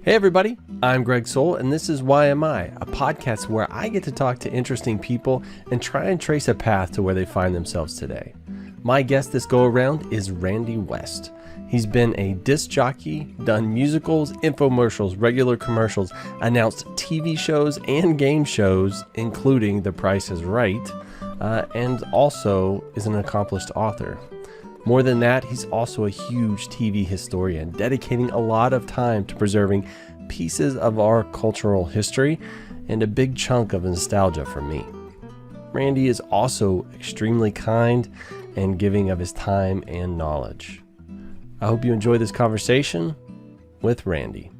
Hey everybody, I'm Greg Sowell, and this is Why Am I, a podcast where I get to talk to interesting people and try and trace a path to where they find themselves today. My guest this go around is Randy West. He's been a disc jockey, done musicals, infomercials, regular commercials, announced TV shows and game shows, including The Price is Right, and also is an accomplished author. More than that, he's also a huge TV historian, dedicating a lot of time to preserving pieces of our cultural history and a big chunk of nostalgia for me. Randy is also extremely kind and giving of his time and knowledge. I hope you enjoy this conversation with Randy.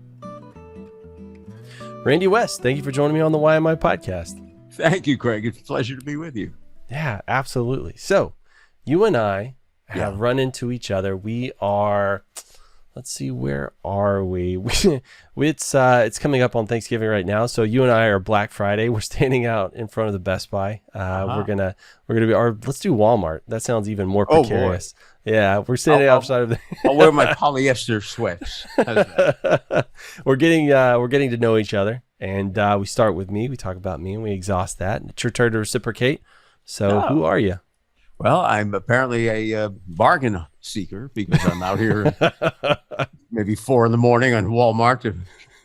Randy West, thank you for joining me on the Why Am I podcast. Thank you, Craig. It's a pleasure to be with you. Yeah, absolutely. So, you and I have run into each other. We are, let's see, where are we? It's coming up on Thanksgiving right now. So you and I are Black Friday. We're standing out in front of the Best Buy. We're gonna be let's do Walmart. That sounds even more precarious. Yeah, we're standing outside of the. I'll wear my polyester sweats. We're getting to know each other, and we start with me. We talk about me, and we exhaust that. It's your turn to reciprocate. So who are you? Well, I'm apparently a bargain seeker because I'm out here maybe 4 a.m. on Walmart to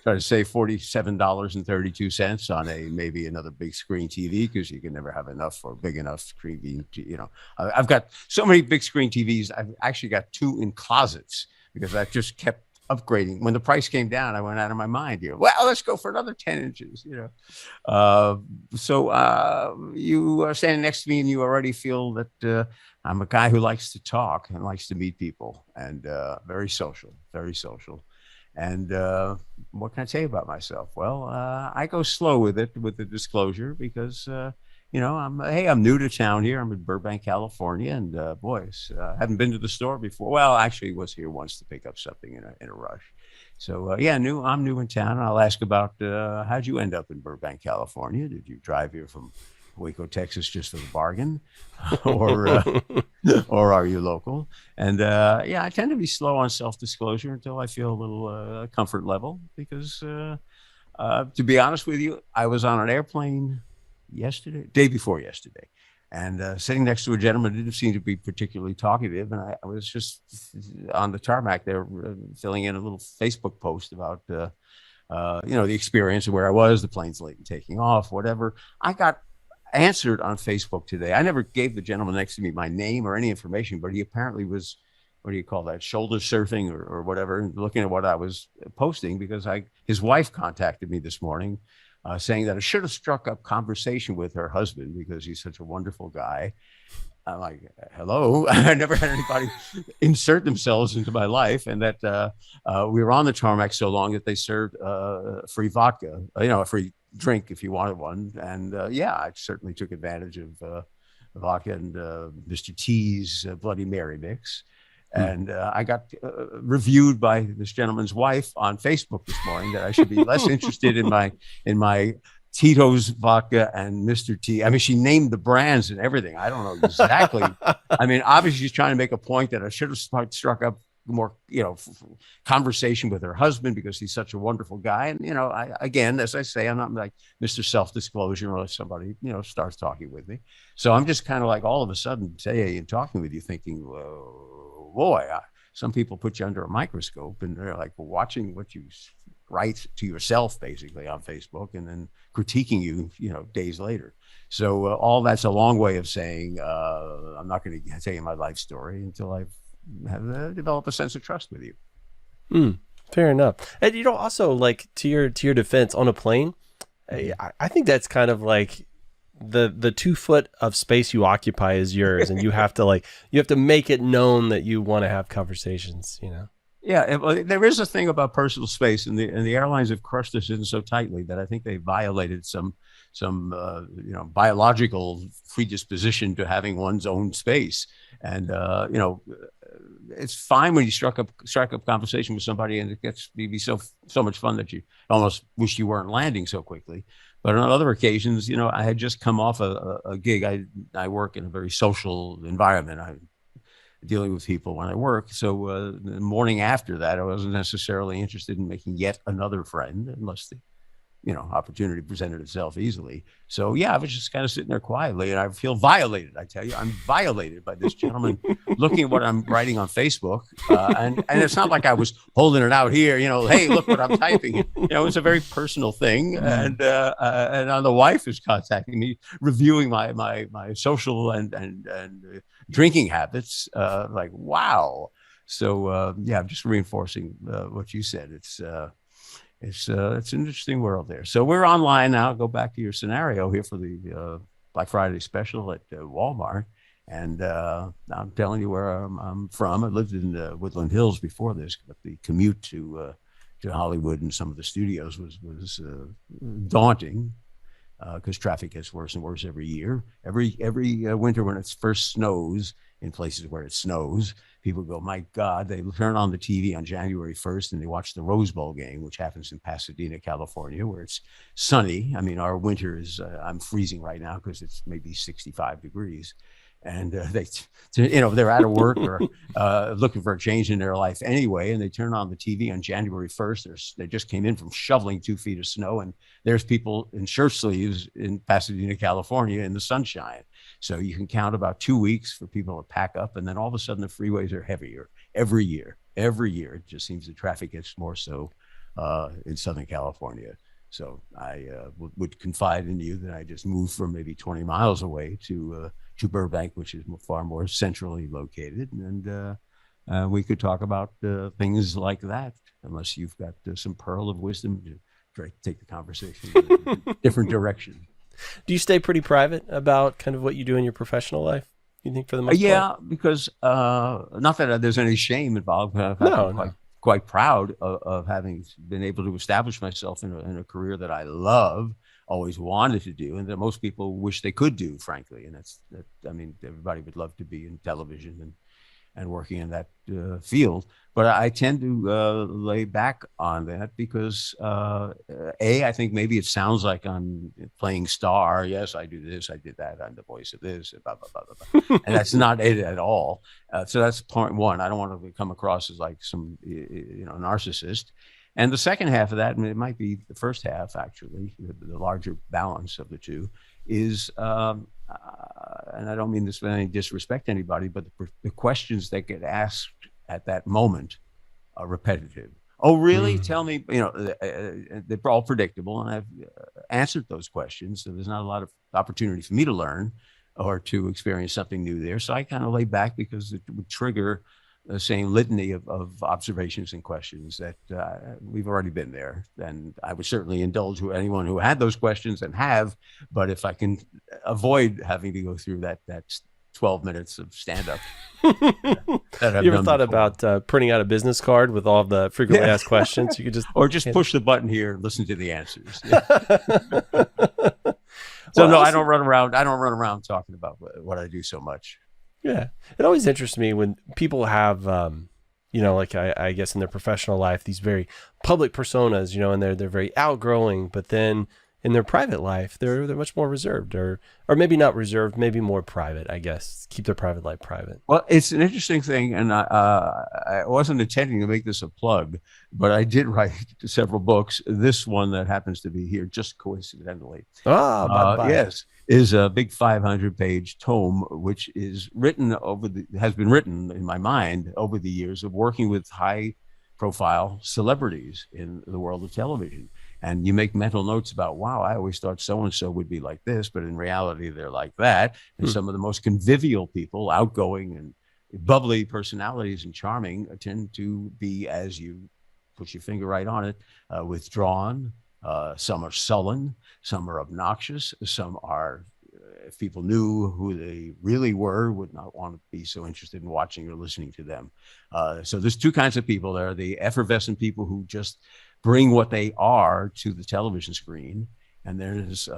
try to save $47.32 on maybe another big screen TV, because you can never have enough or big enough screen. I've got so many big screen TVs. I've actually got 2 in closets because I've just kept upgrading. When the price came down, I went out of my mind. Well, let's go for another 10 inches. So you are standing next to me, and you already feel that I'm a guy who likes to talk and likes to meet people, and very social. And what can I tell you about myself? Well, I go slow with the disclosure, because I'm new to town here. I'm in Burbank, California, and haven't been to the store before. Well, actually, was here once to pick up something in a rush. So I'm new in town, and I'll ask about how'd you end up in Burbank, California? Did you drive here from Waco, Texas, just for the bargain, or are you local? And I tend to be slow on self-disclosure until I feel a little comfort level, because to be honest with you, I was on an airplane day before yesterday, and sitting next to a gentleman who didn't seem to be particularly talkative, and I was just on the tarmac there filling in a little Facebook post about the experience of where I was, the plane's late in taking off, whatever. I got answered on Facebook today. I never gave the gentleman next to me my name or any information, but he apparently was, what do you call that, shoulder surfing or whatever, looking at what I was posting, because his wife contacted me this morning saying that I should have struck up conversation with her husband because he's such a wonderful guy. I'm like, hello, I never had anybody insert themselves into my life. And that we were on the tarmac so long that they served free vodka, a free drink if you wanted one. And I certainly took advantage of vodka and Mr. T's Bloody Mary mix. And I got reviewed by this gentleman's wife on Facebook this morning that I should be less interested in my Tito's vodka and Mr. T. I mean, she named the brands and everything. I don't know exactly. I mean, obviously she's trying to make a point that I should have struck up more, conversation with her husband because he's such a wonderful guy. And, again, as I say, I'm not like Mr. Self-Disclosure unless somebody, starts talking with me. So I'm just kind of like all of a sudden today and talking with you thinking, boy, some people put you under a microscope and they're like watching what you write to yourself basically on Facebook and then critiquing you, days later. So all that's a long way of saying I'm not going to tell you my life story until I've developed a sense of trust with you. Fair enough. And also like to your defense on a plane, I think that's kind of like the 2 foot of space you occupy is yours, and you have to make it known that you want to have conversations. Yeah, there is a thing about personal space, and the airlines have crushed us in so tightly that I think they violated some biological predisposition to having one's own space. And it's fine when you strike up conversation with somebody, and it gets to be so much fun that you almost wish you weren't landing so quickly. But on other occasions, I had just come off a gig. I work in a very social environment. dealing with people when I work. So the morning after that, I wasn't necessarily interested in making yet another friend unless the opportunity presented itself easily. So yeah, I was just kind of sitting there quietly, and I feel violated. I tell you, I'm violated by this gentleman looking at what I'm writing on Facebook, and it's not like I was holding it out here. Hey, look what I'm typing. It's a very personal thing, and the wife is contacting me, reviewing my social and drinking habits. Like, wow. So yeah, I'm just reinforcing what you said. It's an interesting world there. So we're online now. Go back to your scenario here for the Black Friday special at Walmart. And I'm telling you where I'm from. I lived in Woodland Hills before this, but the commute to Hollywood and some of the studios was daunting because traffic gets worse and worse every year. Every winter when it first snows in places where it snows, people go, my God, they turn on the TV on January 1st and they watch the Rose Bowl game, which happens in Pasadena, California, where it's sunny. I mean, our winter is, I'm freezing right now because it's maybe 65 degrees. And they're out of work or looking for a change in their life anyway. And they turn on the TV on January 1st. They just came in from shoveling 2 feet of snow. And there's people in shirt sleeves in Pasadena, California in the sunshine. So you can count about 2 weeks for people to pack up. And then all of a sudden the freeways are heavier every year. Every year. It just seems the traffic gets more so in Southern California. So I would confide in you that I just moved from maybe 20 miles away to Burbank, which is far more centrally located. And we could talk about things like that, unless you've got some pearl of wisdom to take the conversation in a different direction. Do you stay pretty private about kind of what you do in your professional life, you think, for the most part? Yeah, because not that there's any shame involved. No. Quite proud of having been able to establish myself in a career that I love, always wanted to do, and that most people wish they could do, frankly. And I mean, everybody would love to be in television and working in that field. But I tend to lay back on that because, I think maybe it sounds like I'm playing star. Yes, I do this, I did that, I'm the voice of this, blah, blah, blah, blah, blah. And that's not it at all. So that's point one. I don't want to come across as like some, narcissist. And the second half of that, and it might be the first half, actually, the larger balance of the two, is, and I don't mean this with any disrespect to anybody, but the questions that get asked at that moment are repetitive. Oh, really? Tell me, they're all predictable, and I've answered those questions. So there's not a lot of opportunity for me to learn or to experience something new there. So I kind of lay back because it would trigger the same litany of observations and questions that we've already been there. And I would certainly indulge with anyone who had those questions and have, but if I can avoid having to go through that 12 minutes of stand-up. You ever thought about printing out a business card with all of the frequently asked questions? You could just push the button here and listen to the answers. Yeah. So I don't run around talking about what I do so much. Yeah. It always interests me when people have, like I guess in their professional life, these very public personas, and they're very outgrowing, but then in their private life, they're much more reserved or maybe not reserved, maybe more private, I guess, keep their private life private. Well, it's an interesting thing. And I wasn't intending to make this a plug, but I did write several books. This one that happens to be here just coincidentally. Yes. Is a big 500-page tome, which is has been written in my mind over the years of working with high-profile celebrities in the world of television. And you make mental notes about, wow, I always thought so-and-so would be like this, but in reality, they're like that. And some of the most convivial people, outgoing and bubbly personalities and charming, tend to be, as you put your finger right on it, withdrawn. Some are sullen, some are obnoxious, some are, if people knew who they really were, would not want to be so interested in watching or listening to them. So there's two kinds of people. There are the effervescent people who just bring what they are to the television screen. And there's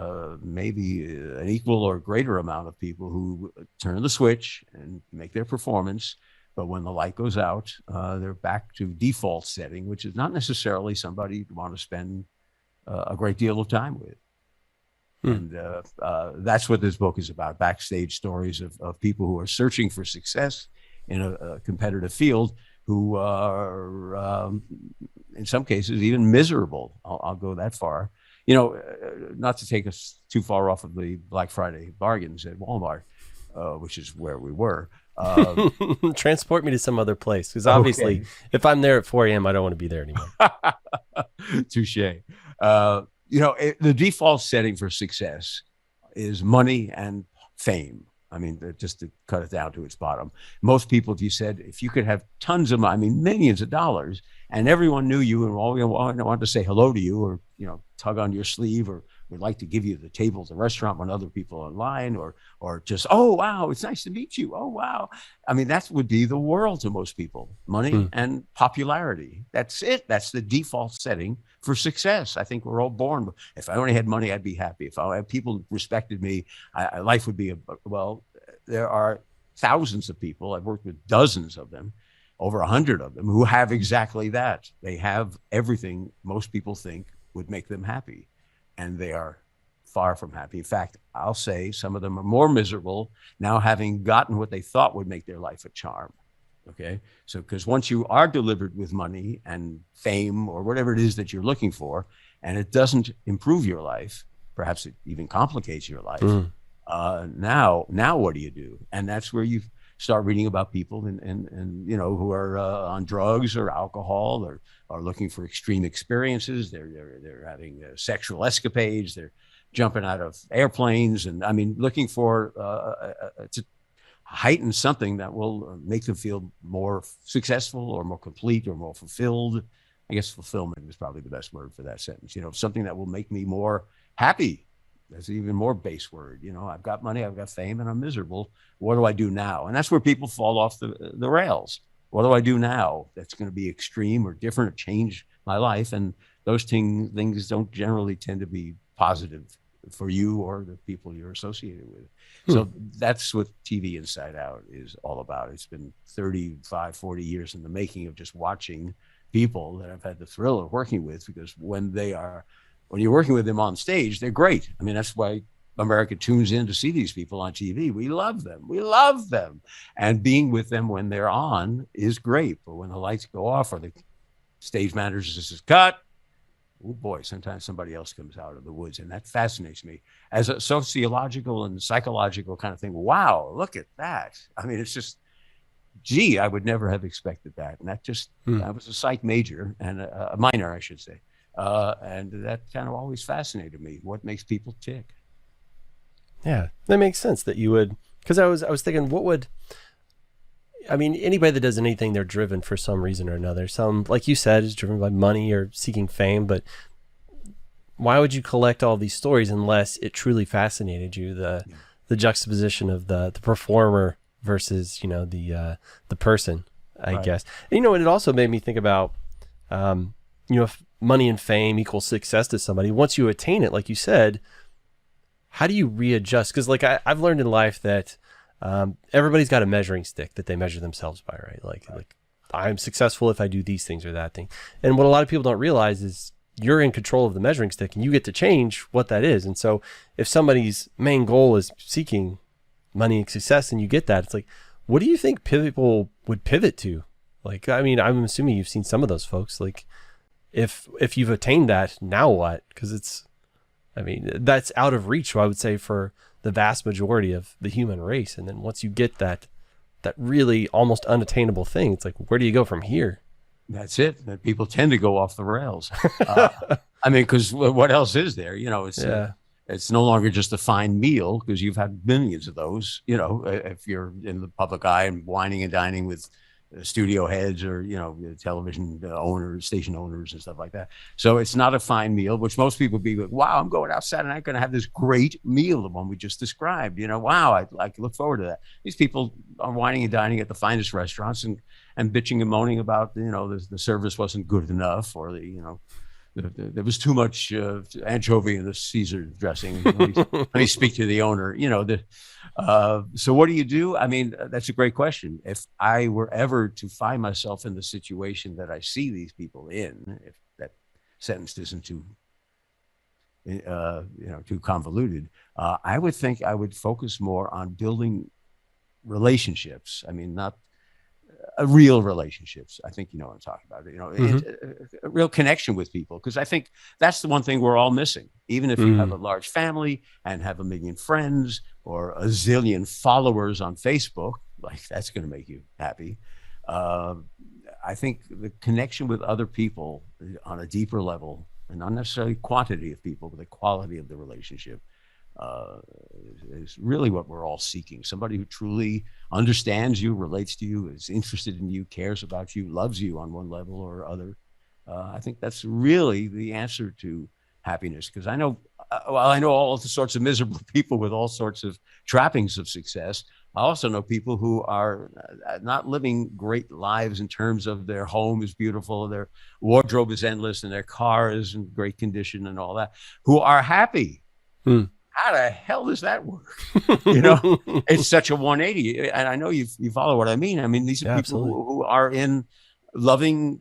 maybe an equal or greater amount of people who turn the switch and make their performance. But when the light goes out, they're back to default setting, which is not necessarily somebody you'd want to spend a great deal of time with. And that's what this book is about, backstage stories of people who are searching for success in a competitive field who are, in some cases, even miserable. I'll go that far. Not to take us too far off of the Black Friday bargains at Walmart, which is where we were. Transport me to some other place, because obviously, if I'm there at 4 a.m., I don't want to be there anymore. Touche. The default setting for success is money and fame. I mean, just to cut it down to its bottom. Most people, if you could have tons of money, I mean, millions of dollars, and everyone knew you and all wanted to say hello to you, or tug on your sleeve, or would like to give you the table at the restaurant when other people are in line, or just, oh wow, it's nice to meet you. Oh wow. I mean, that would be the world to most people. Money and popularity. That's it. That's the default setting for success. I think we're all born. If I only had money, I'd be happy. If people respected me, life would be well. There are thousands of people. I've worked with dozens of them, over 100 of them, who have exactly that. They have everything most people think would make them happy, and they are far from happy. In fact, I'll say some of them are more miserable now, having gotten what they thought would make their life a charm. Okay. So, because once you are delivered with money and fame or whatever it is that you're looking for, and it doesn't improve your life, perhaps it even complicates your life. Now what do you do? And that's where you start reading about people and who are on drugs or alcohol, or are looking for extreme experiences. They're having sexual escapades. They're jumping out of airplanes, and I mean, looking for to heighten something that will make them feel more successful or more complete or more fulfilled. I guess fulfillment is probably the best word for that sentence. Something that will make me more happy. That's an even more base word. I've got money, I've got fame, and I'm miserable. What do I do now? And that's where people fall off the rails. What do I do now that's going to be extreme or different or change my life? And those things don't generally tend to be positive for you or the people you're associated with. So that's what TV Inside Out is all about. It's been 35, 40 years in the making of just watching people that I've had the thrill of working with, because when you're working with them on stage, they're great. I mean, that's why America tunes in to see these people on TV. We love them. We love them. And being with them when they're on is great. But when the lights go off or the stage manager says, cut, oh boy, sometimes somebody else comes out of the woods. And that fascinates me as a sociological and psychological kind of thing. Wow, look at that. I mean, it's just, gee, I would never have expected that. And that was a psych major, and a minor, I should say. And that kind of always fascinated me. What makes people tick? Yeah, that makes sense that you would, because I was thinking, anybody that does anything, they're driven for some reason or another. Some, like you said, is driven by money or seeking fame, but why would you collect all these stories unless it truly fascinated you? The juxtaposition of the performer versus, the person, I guess. And, it also made me think about, if money and fame equals success to somebody, once you attain it, like you said, how do you readjust? Because I've learned in life that everybody's got a measuring stick that they measure themselves by, right? Like I'm successful if I do these things or that thing. And what a lot of people don't realize is you're in control of the measuring stick, and you get to change what that is. And so if somebody's main goal is seeking money and success, and you get that, it's like, what do you think people would pivot to? I'm assuming you've seen some of those folks. Like, if you've attained that, now what? Because that's out of reach, I would say, for the vast majority of the human race. And then once you get that really almost unattainable thing, it's like, where do you go from here? That's it. That people tend to go off the rails. Because what else is there? It's no longer just a fine meal, because you've had millions of those. If you're in the public eye and whining and dining with studio heads or television owners, station owners, and stuff like that. So it's not a fine meal, which most people be like, wow, I'm going out Saturday night, going to have this great meal, the one we just described. Wow, I look forward to that. These people are whining and dining at the finest restaurants and bitching and moaning about the service wasn't good enough, or there was too much anchovy in the Caesar dressing. Let me speak to the owner. So what do you do? That's a great question. If I were ever to find myself in the situation that I see these people in, if that sentence isn't too convoluted, I would think I would focus more on building relationships. Not real relationships. I think you know what I'm talking about. Hmm. A real connection with people, because I think that's the one thing we're all missing. Even if you have a large family and have a million friends or a zillion followers on Facebook, like that's going to make you happy. Uh, I think the connection with other people on a deeper level, and not necessarily quantity of people, but the quality of the relationship, uh, is really what we're all seeking. Somebody who truly understands you, relates to you, is interested in you, cares about you, loves you on one level or other. I think that's really the answer to happiness. Because I know, well, I know all sorts of miserable people with all sorts of trappings of success. I also know people who are not living great lives in terms of their home is beautiful, their wardrobe is endless, and their car is in great condition and all that, who are happy. Mm. How the hell does that work? You know, it's such a 180. And I know you follow what I mean. I mean, these are Yeah, people absolutely. who are in loving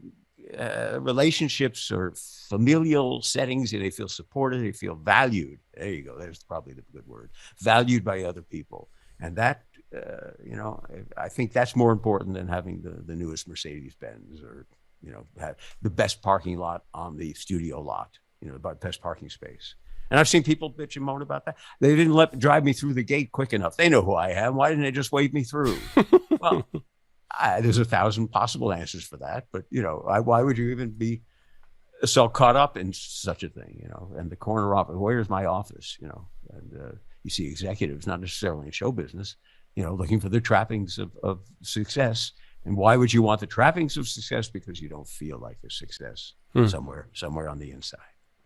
relationships or familial settings, and they feel supported, they feel valued. There you go. There's probably the good word. Valued by other people. And that, I think that's more important than having the newest Mercedes Benz, or, have the best parking lot on the studio lot, the best parking space. And I've seen people bitch and moan about that. They didn't drive me through the gate quick enough. They know who I am. Why didn't they just wave me through? Well, there's 1,000 possible answers for that. But, why would you even be so caught up in such a thing, and the corner office, where's my office, and you see executives, not necessarily in show business, looking for the trappings of success. And why would you want the trappings of success? Because you don't feel like there's success somewhere on the inside.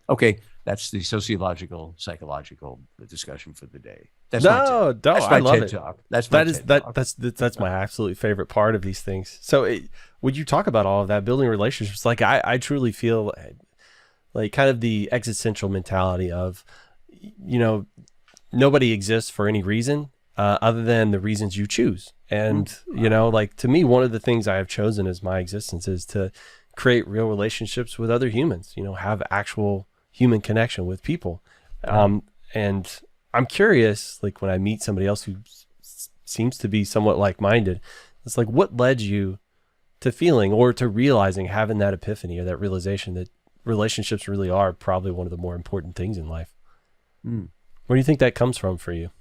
Okay, that's the sociological, psychological discussion for the day. That's my TED. No, That's I my love TED it. talk. That's my That is TED talk. that's my absolute favorite part of these things. So, would you talk about all of that, building relationships? Like I truly feel like kind of the existential mentality of, nobody exists for any reason other than the reasons you choose. And like to me, one of the things I have chosen as my existence is to create real relationships with other humans. Have actual human connection with people. And I'm curious, like when I meet somebody else who seems to be somewhat like-minded, it's like, what led you to feeling or to realizing, having that epiphany or that realization that relationships really are probably one of the more important things in life? Where do you think that comes from for you?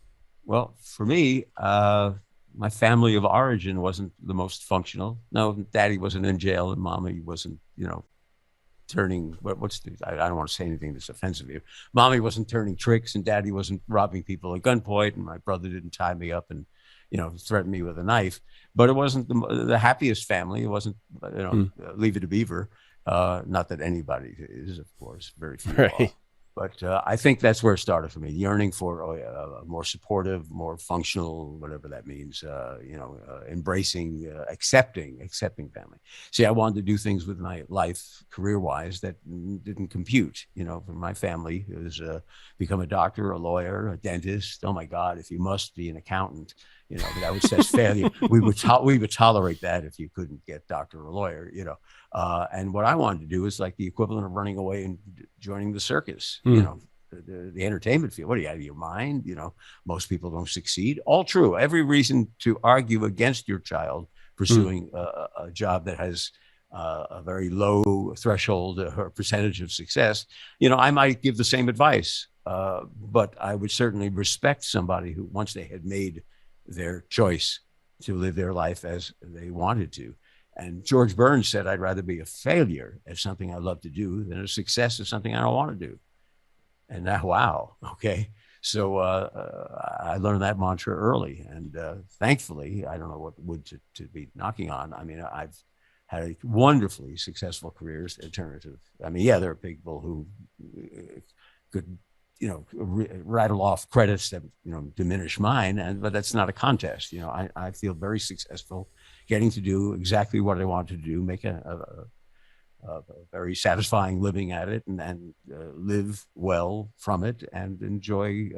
Well, for me, my family of origin wasn't the most functional. No, daddy wasn't in jail and mommy wasn't, turning, I don't want to say anything that's offensive to you. Mommy wasn't turning tricks and daddy wasn't robbing people at gunpoint, and my brother didn't tie me up and, threaten me with a knife. But it wasn't the happiest family. It wasn't, Leave it to Beaver. Not that anybody is, of course, very few are. Right. But I think that's where it started for me, yearning for a more supportive, more functional, whatever that means, embracing, accepting family. See, I wanted to do things with my life career-wise that didn't compute. For my family, it was become a doctor, a lawyer, a dentist. Oh my God, if you must be an accountant, that's failure. We would tolerate that if you couldn't get doctor or lawyer, and what I wanted to do is like the equivalent of running away and joining the circus, the entertainment field. What are you, out of your mind? Most people don't succeed. All true. Every reason to argue against your child pursuing a job that has a very low threshold or percentage of success. I might give the same advice, but I would certainly respect somebody who, once they had made their choice to live their life as they wanted to. And George Burns said, I'd rather be a failure at something I love to do than a success at something I don't want to do. And now, wow. Okay. So I learned that mantra early. And thankfully, I don't know what wood to be knocking on. I mean, I've had a wonderfully successful careers alternative. I mean, yeah, there are people who could, rattle off credits that, diminish mine. But that's not a contest. I feel very successful getting to do exactly what I wanted to do, make a very satisfying living at it, and live well from it and enjoy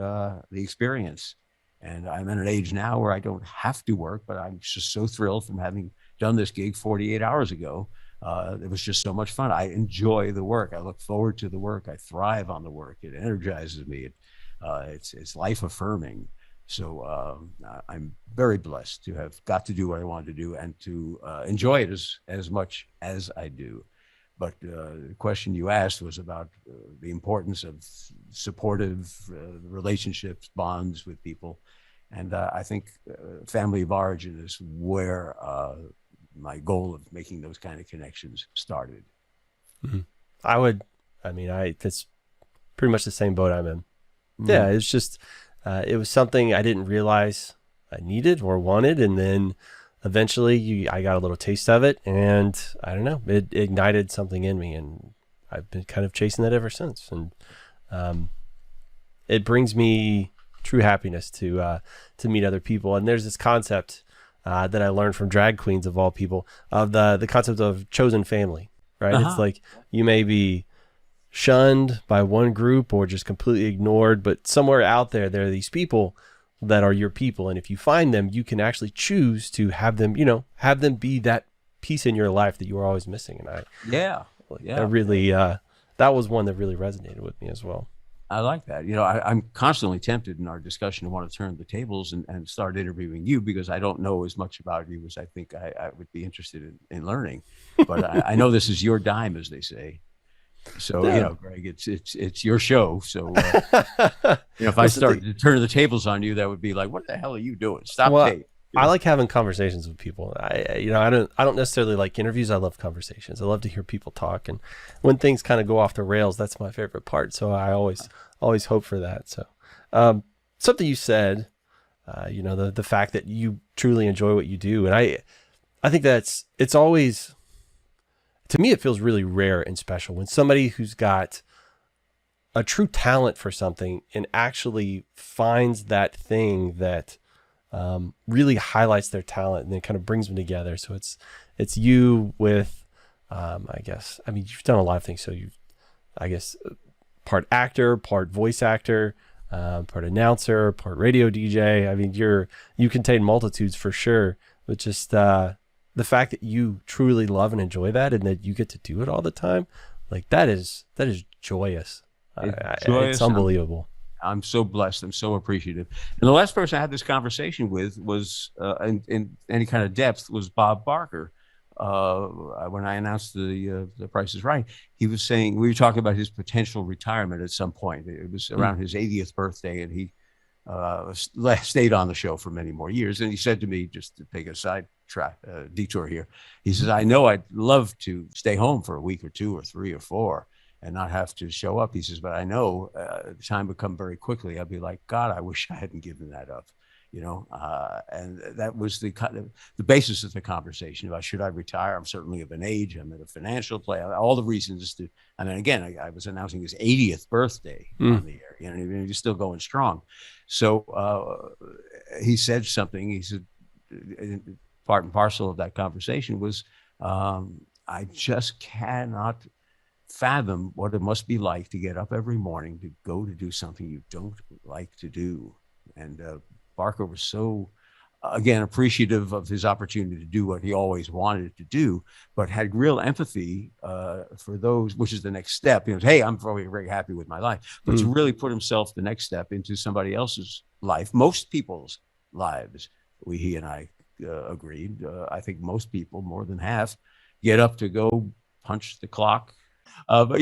the experience. And I'm at an age now where I don't have to work, but I'm just so thrilled from having done this gig 48 hours ago. It was just so much fun. I enjoy the work. I look forward to the work. I thrive on the work. It energizes me. It's life affirming. So I'm very blessed to have got to do what I wanted to do and to enjoy it as much as I do. But the question you asked was about the importance of supportive relationships, bonds with people. And I think family of origin is where my goal of making those kind of connections started. Mm-hmm. That's pretty much the same boat I'm in. Mm-hmm. Yeah, it's just, it was something I didn't realize I needed or wanted. And then eventually I got a little taste of it, and I don't know, it ignited something in me, and I've been kind of chasing that ever since. And it brings me true happiness to meet other people. And there's this concept that I learned from drag queens of all people, of the concept of chosen family, right? It's like you may be shunned by one group or just completely ignored, but somewhere out there are these people that are your people. And if you find them, you can actually choose to have them, have them be that piece in your life that you were always missing. And that really, that was one that really resonated with me as well. I like that. I'm constantly tempted in our discussion to want to turn the tables and start interviewing you, because I don't know as much about you as I think I would be interested in learning. But I know this is your dime, as they say. So, Greg, it's your show. So, if I started to turn the tables on you, that would be like, what the hell are you doing? Stop tape. I like having conversations with people. I don't necessarily like interviews. I love conversations. I love to hear people talk. And when things kind of go off the rails, that's my favorite part. So I always hope for that. So, something you said, the fact that you truly enjoy what you do. And I think it's always, to me, it feels really rare and special when somebody who's got a true talent for something and actually finds that thing that really highlights their talent and then kind of brings them together. So it's you with, you've done a lot of things. So part actor, part voice actor, part announcer, part radio DJ. I mean, you contain multitudes for sure, but just the fact that you truly love and enjoy that, and that you get to do it all the time, like that is joyous. It's unbelievable. I'm so blessed. I'm so appreciative. And the last person I had this conversation with was, in any kind of depth, was Bob Barker. When I announced the Price is Right, he was saying, we were talking about his potential retirement at some point. It was around his 80th birthday, and he stayed on the show for many more years. And he said to me, just to take a detour here, he says, I know I'd love to stay home for a week or two or three or four and not have to show up. He says, but I know the time would come very quickly. I'd be like, God, I wish I hadn't given that up. And that was the basis of the conversation about, should I retire? I'm certainly of an age. I'm at a financial play. All the reasons to. And then again, I was announcing his 80th birthday on the air. He's still going strong. So he said something. He said, part and parcel of that conversation was, I just cannot fathom what it must be like to get up every morning to go to do something you don't like to do. And Barker was so, again, appreciative of his opportunity to do what he always wanted to do, but had real empathy for those, which is the next step. Hey, I'm very, very happy with my life, but to really put himself the next step into somebody else's life, most people's lives. He and I agreed. I think most people, more than half, get up to go punch the clock. But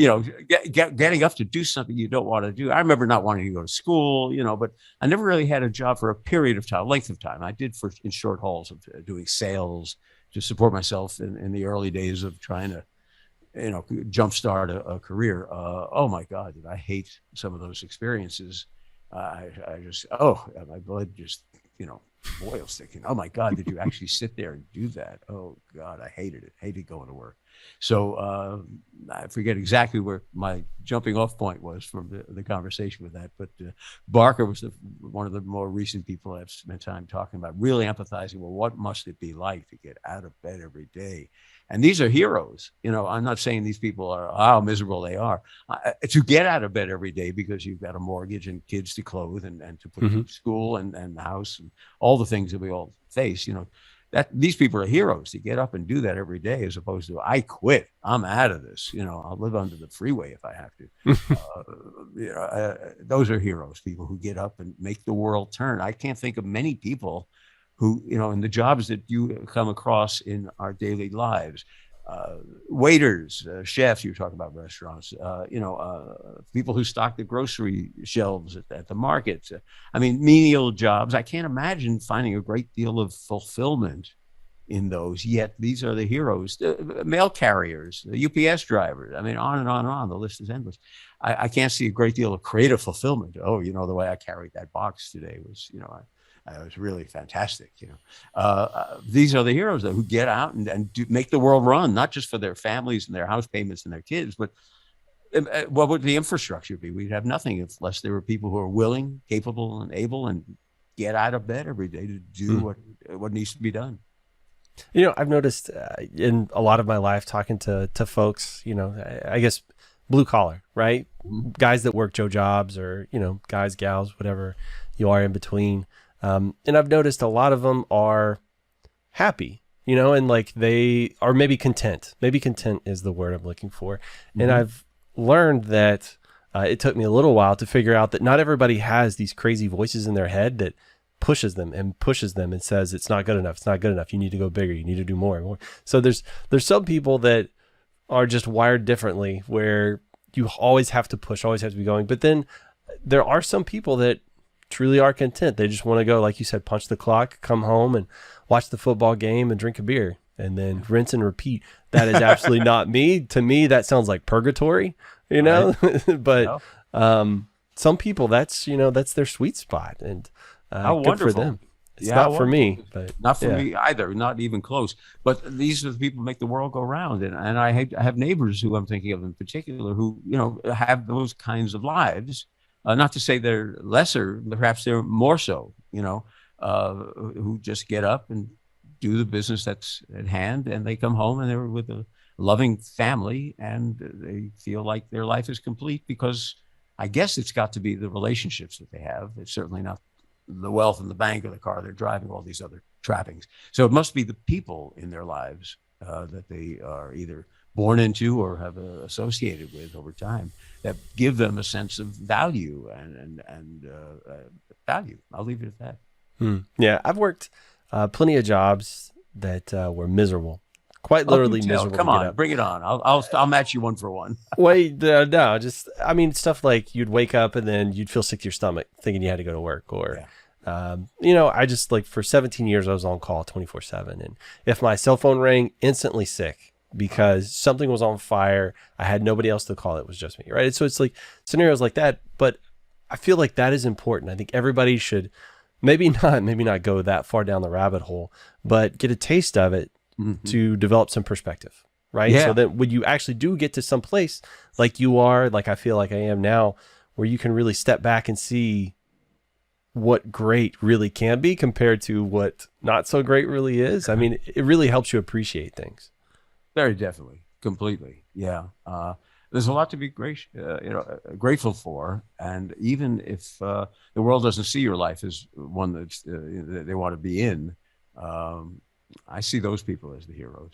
getting up to do something you don't want to do. I remember not wanting to go to school, but I never really had a job for a period of time, length of time. I did in short hauls of doing sales to support myself in the early days of trying to, jumpstart a career. Oh my God, did I hate some of those experiences? I just, my blood just, boils, thinking, oh my God, did you actually sit there and do that? Oh God, I hated it. Hated going to work. So I forget exactly where my jumping off point was from the conversation with that, but Barker was one of the more recent people I've spent time talking about, really empathizing. Well, what must it be like to get out of bed every day? And these are heroes. I'm not saying these people are how miserable they are. To get out of bed every day because you've got a mortgage and kids to clothe and to put through school and the house and all the things that we all face, that these people are heroes to get up and do that every day, as opposed to I quit, I'm out of this. I'll live under the freeway if I have to. Those are heroes, people who get up and make the world turn. I can't think of many people who, in the jobs that you come across in our daily lives, waiters, chefs, you talk about restaurants, people who stock the grocery shelves at the market. I mean, menial jobs. I can't imagine finding a great deal of fulfillment in those, yet these are the heroes. Mail carriers, the UPS drivers. I mean, on and on and on. The list is endless. I can't see a great deal of creative fulfillment. Oh, the way I carried that box today was, it was really fantastic. These are the heroes though, who get out and make the world run, not just for their families and their house payments and their kids, but what would the infrastructure be? We'd have nothing unless there were people who are willing, capable, and able, and get out of bed every day to do what needs to be done. I've noticed in a lot of my life talking to folks, I guess blue collar, right? Mm-hmm. Guys that work Joe jobs, or, guys, gals, whatever you are in between. And I've noticed a lot of them are happy, and like they are maybe content. Maybe content is the word I'm looking for. Mm-hmm. And I've learned that it took me a little while to figure out that not everybody has these crazy voices in their head that pushes them and says, it's not good enough. It's not good enough. You need to go bigger. You need to do more and more. So there's some people that are just wired differently, where you always have to push, always have to be going. But then there are some people that truly are content. They just want to go, like you said, punch the clock, come home and watch the football game and drink a beer and then rinse and repeat. That is absolutely not me. To me, that sounds like purgatory, Right. But some people, that's their sweet spot, and how good wonderful for them. It's not for me, but not for me either, not even close. But these are the people who make the world go round. And I have neighbors who I'm thinking of in particular who, have those kinds of lives. Not to say they're lesser, perhaps they're more so, who just get up and do the business that's at hand, and they come home and they're with a loving family, and they feel like their life is complete, because I guess it's got to be the relationships that they have. It's certainly not the wealth in the bank or the car they're driving, all these other trappings. So it must be the people in their lives that they are either born into or have associated with over time that give them a sense of value and value. I'll leave it at that. Yeah, I've worked plenty of jobs that were miserable, quite literally miserable. Come on, bring it on. I'll match you one for one. Wait, no, stuff like you'd wake up and then you'd feel sick to your stomach thinking you had to go to work, or I just, like, for 17 years I was on call 24/7, and if my cell phone rang, instantly sick because something was on fire. I had nobody else to call. It was just me, right? So it's like scenarios like that. But I feel like that is important. I think everybody should maybe not go that far down the rabbit hole, but get a taste of it to develop some perspective, right? Yeah. So that when you actually do get to some place like you are, like I feel like I am now, where you can really step back and see what great really can be compared to what not so great really is. I mean, it really helps you appreciate things. Very definitely, completely, yeah. There's a lot to be grateful for, and even if the world doesn't see your life as one that they want to be in, I see those people as the heroes.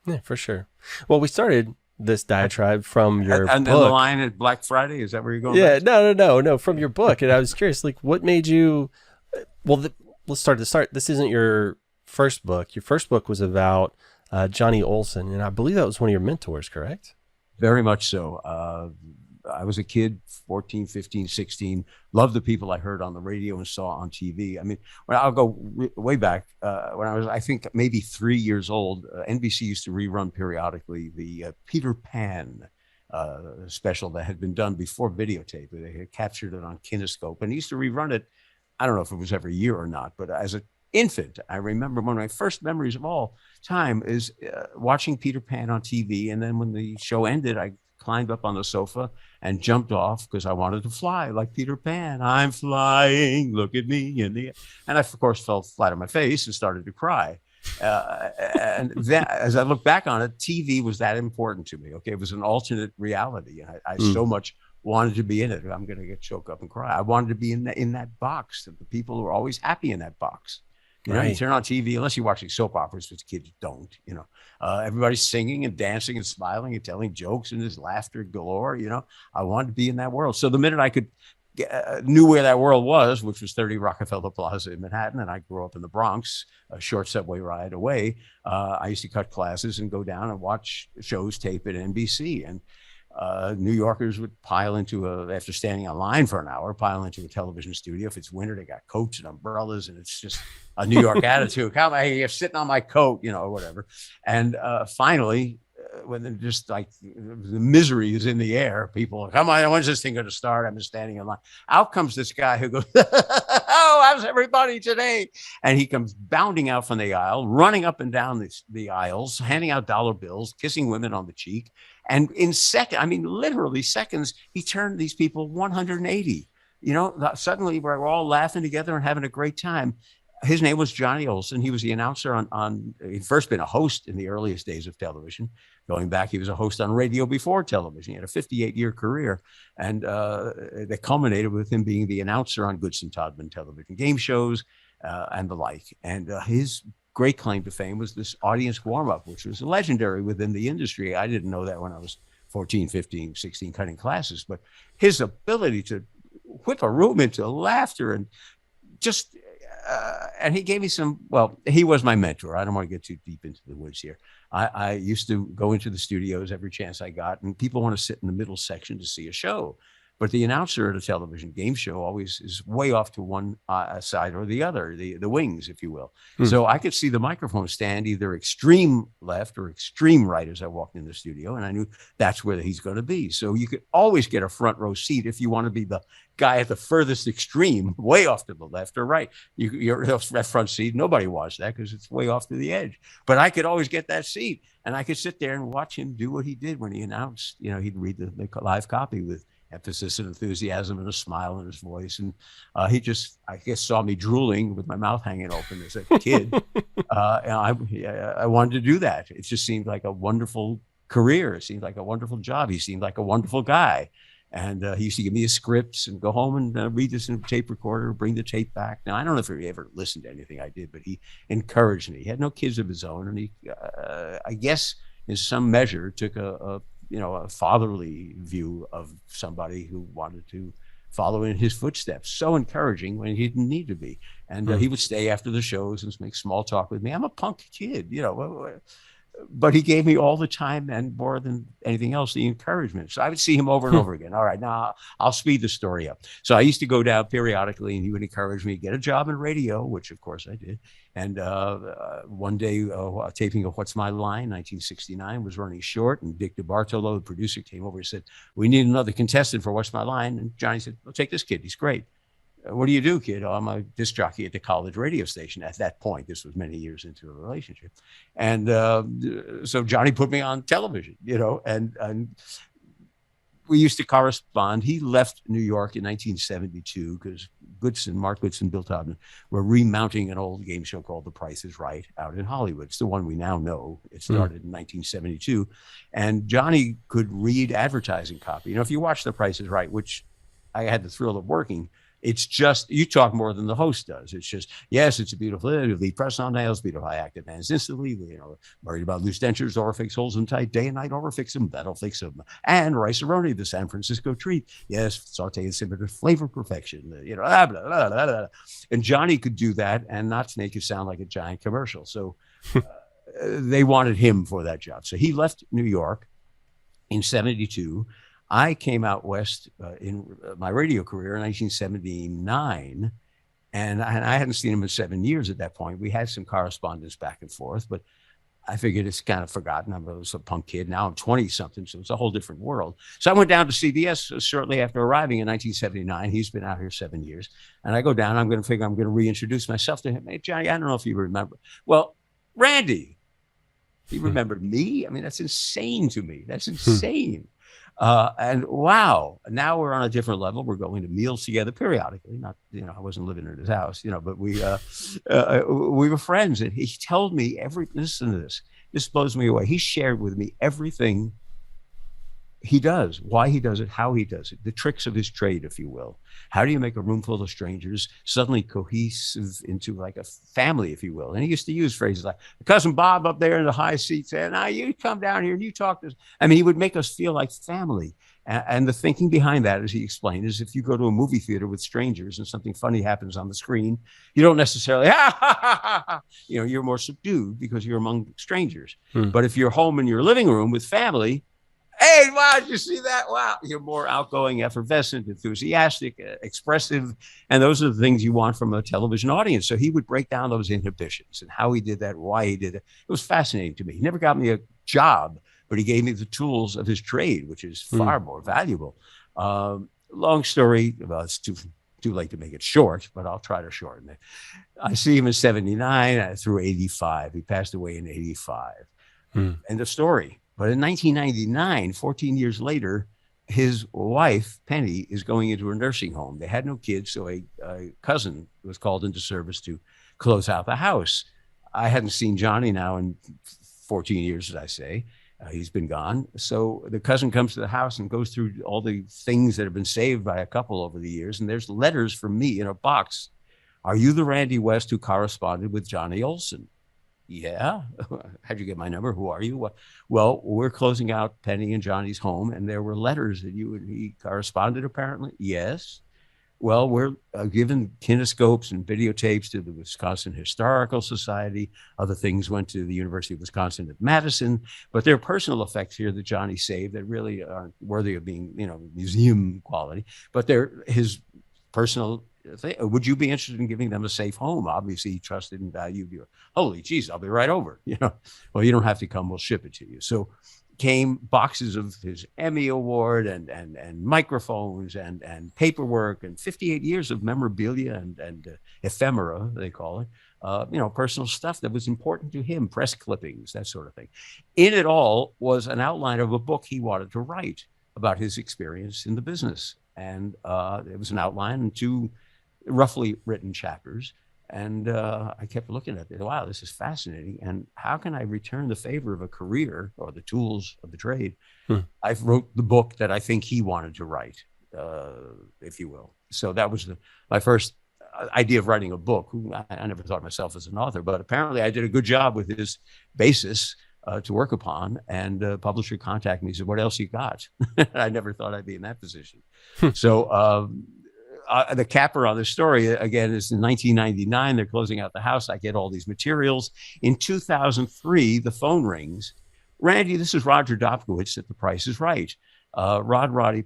Yeah, for sure. Well, we started this diatribe from your book. And then the line at Black Friday, is that where you're going? Yeah, no, from your book. And I was curious, like, what made you? Well, let's start. This isn't your first book. Your first book was about Johnny Olson, and I believe that was one of your mentors, correct? Very much so. I was a kid, 14, 15, 16, loved the people I heard on the radio and saw on TV. I mean, I'll go way back. When I was, I think, maybe 3 years old, NBC used to rerun periodically the Peter Pan special that had been done before videotape. They had captured it on kinescope, and he used to rerun it. I don't know if it was every year or not, but as an infant, I remember one of my first memories of all time is watching Peter Pan on TV. And then when the show ended, I climbed up on the sofa and jumped off because I wanted to fly like Peter Pan. I'm flying, look at me in the air. And I, of course, fell flat on my face and started to cry. And then, as I look back on it, TV was that important to me. Okay, it was an alternate reality. I so much wanted to be in it. I'm going to get choked up and cry. I wanted to be in that box. The people who were always happy in that box. You know, you Right. turn on TV, unless you're watching soap operas, which kids don't, you know. Everybody's singing and dancing and smiling and telling jokes, and there's laughter galore. You know, I wanted to be in that world. So the minute I could knew where that world was, which was 30 Rockefeller Plaza in Manhattan, and I grew up in the Bronx, a short subway ride away. I used to cut classes and go down and watch shows tape at NBC. And New Yorkers would pile into after standing on line for an hour, pile into a television studio. If it's winter, they got coats and umbrellas, and it's just a New York attitude. Come on, hey, you're sitting on my coat, you know, or whatever. And finally, when they're just like the misery is in the air, people are, come on, when's this thing going to start? I'm just standing in line. Out comes this guy who goes, oh, how's everybody today? And he comes bounding out from the aisle, running up and down the aisles, handing out dollar bills, kissing women on the cheek. And in literally seconds, he turned these people 180. You know, suddenly we're all laughing together and having a great time. His name was Johnny Olson. He was the announcer he'd first been a host in the earliest days of television. Going back, he was a host on radio before television. He had a 58-year career, and that culminated with him being the announcer on Goodson Todman television game shows and the like. And his great claim to fame was this audience warm-up, which was legendary within the industry. I didn't know that when I was 14, 15, 16 cutting classes, but his ability to whip a room into laughter and just and he gave me he was my mentor. I don't want to get too deep into the woods here. I used to go into the studios every chance I got, and people want to sit in the middle section to see a show. But the announcer at a television game show always is way off to one side or the other, the wings, if you will. So I could see the microphone stand either extreme left or extreme right as I walked in the studio, and I knew that's where he's going to be. So you could always get a front row seat if you want to be the guy at the furthest extreme, way off to the left or right. You're that front seat. Nobody wants that because it's way off to the edge. But I could always get that seat, and I could sit there and watch him do what he did when he announced. You know, he'd read the live copy with emphasis and enthusiasm and a smile in his voice. And he just, I guess, saw me drooling with my mouth hanging open as a kid. And I wanted to do that. It just seemed like a wonderful career. It seemed like a wonderful job. He seemed like a wonderful guy. And he used to give me his scripts and go home and read this in a tape recorder, bring the tape back. Now, I don't know if he ever listened to anything I did, but he encouraged me. He had no kids of his own. And he, I guess, in some measure, took a fatherly view of somebody who wanted to follow in his footsteps. So encouraging when he didn't need to be. And he would stay after the shows and make small talk with me. I'm a punk kid, you know, but he gave me all the time and more than anything else, the encouragement. So I would see him over and over again. All right, now I'll speed the story up. So I used to go down periodically and he would encourage me to get a job in radio, which of course I did. And one day, taping of What's My Line, 1969, was running short. And Dick DeBartolo, the producer, came over and said, we need another contestant for What's My Line. And Johnny said, well, take this kid. He's great. What do you do, kid? Oh, I'm a disc jockey at the college radio station. At that point, this was many years into a relationship. And so Johnny put me on television, you know, and we used to correspond. He left New York in 1972 because Mark Goodson, Bill Todman were remounting an old game show called The Price is Right out in Hollywood. It's the one we now know. It started in 1972. And Johnny could read advertising copy. You know, if you watch The Price is Right, which I had the thrill of working, it's just, you talk more than the host does. It's just, yes, it's a beautiful lead press on nails, beautiful high active hands instantly, you know, worried about loose dentures, overfix holes in tight, day and night, overfix them, that'll fix them. And rice-a-roni, the San Francisco treat. Yes, sauteed and simmered to flavor perfection, you know, blah, blah, blah, blah, blah. And Johnny could do that and not make it sound like a giant commercial. So they wanted him for that job. So he left New York in 72. I came out west in my radio career in 1979, and I hadn't seen him in 7 years at that point. We had some correspondence back and forth, but I figured it's kind of forgotten. I was a punk kid. Now I'm 20-something, so it's a whole different world. So I went down to CBS shortly after arriving in 1979. He's been out here 7 years. And I go down. I'm going to reintroduce myself to him. Hey, Johnny, I don't know if you remember. Well, Randy, he remembered me? I mean, that's insane to me. That's insane. And wow, now we're on a different level. We're going to meals together periodically. Not, you know, I wasn't living at his house, you know, but we were friends. And he told me listen to this. This blows me away. He shared with me everything he does, why he does it, how he does it, the tricks of his trade, if you will. How do you make a room full of strangers suddenly cohesive into like a family, if you will? And he used to use phrases like, cousin Bob up there in the high seat saying, now you come down here and you talk to us. I mean, he would make us feel like family. And the thinking behind that, as he explained, is if you go to a movie theater with strangers and something funny happens on the screen, you don't necessarily, you're more subdued because you're among strangers. But if you're home in your living room with family, hey, wow, did you see that? Wow. You're more outgoing, effervescent, enthusiastic, expressive. And those are the things you want from a television audience. So he would break down those inhibitions and how he did that, why he did it. It was fascinating to me. He never got me a job, but he gave me the tools of his trade, which is far more valuable. Long story, well, it's too late to make it short, but I'll try to shorten it. I see him in 79 through 85. He passed away in 85. End of story. But in 1999, 14 years later, his wife, Penny, is going into a nursing home. They had no kids, so a cousin was called into service to close out the house. I hadn't seen Johnny now in 14 years, as I say. He's been gone. So the cousin comes to the house and goes through all the things that have been saved by a couple over the years. And there's letters from me in a box. Are you the Randy West who corresponded with Johnny Olson? Yeah. How'd you get my number? Who are you? Well, we're closing out Penny and Johnny's home, and there were letters that you and he corresponded, apparently. Yes. Well, we're giving kinescopes and videotapes to the Wisconsin Historical Society. Other things went to the University of Wisconsin at Madison, but there are personal effects here that Johnny saved that really aren't worthy of being, museum quality, but they're his personal thing. Would you be interested in giving them a safe home? Obviously, he trusted and valued you. Holy geez, I'll be right over. Well, you don't have to come. We'll ship it to you. So came boxes of his Emmy Award and microphones and paperwork and 58 years of memorabilia and ephemera, they call it, personal stuff that was important to him, press clippings, that sort of thing. In it all was an outline of a book he wanted to write about his experience in the business. And it was an outline and 2 roughly written chapters. And I kept looking at it. Wow, this is fascinating. And how can I return the favor of a career or the tools of the trade? I wrote the book that I think he wanted to write, if you will. So that was my first idea of writing a book. I never thought of myself as an author, but apparently I did a good job with his basis to work upon. And the publisher contacted me and said, what else you got? I never thought I'd be in that position. So the capper on this story, again, is in 1999. They're closing out the house. I get all these materials. In 2003, the phone rings. Randy, this is Roger Dobkowitz at The Price is Right. Roddy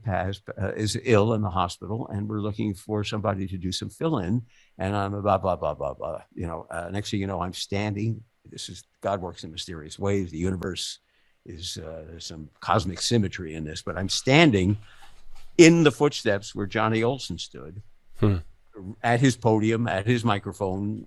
is ill in the hospital, and we're looking for somebody to do some fill-in. And I'm blah, blah, blah, blah, blah. Next thing you know, I'm standing. God works in mysterious ways. The universe is, there's some cosmic symmetry in this, but I'm standing in the footsteps where Johnny Olson stood at his podium, at his microphone,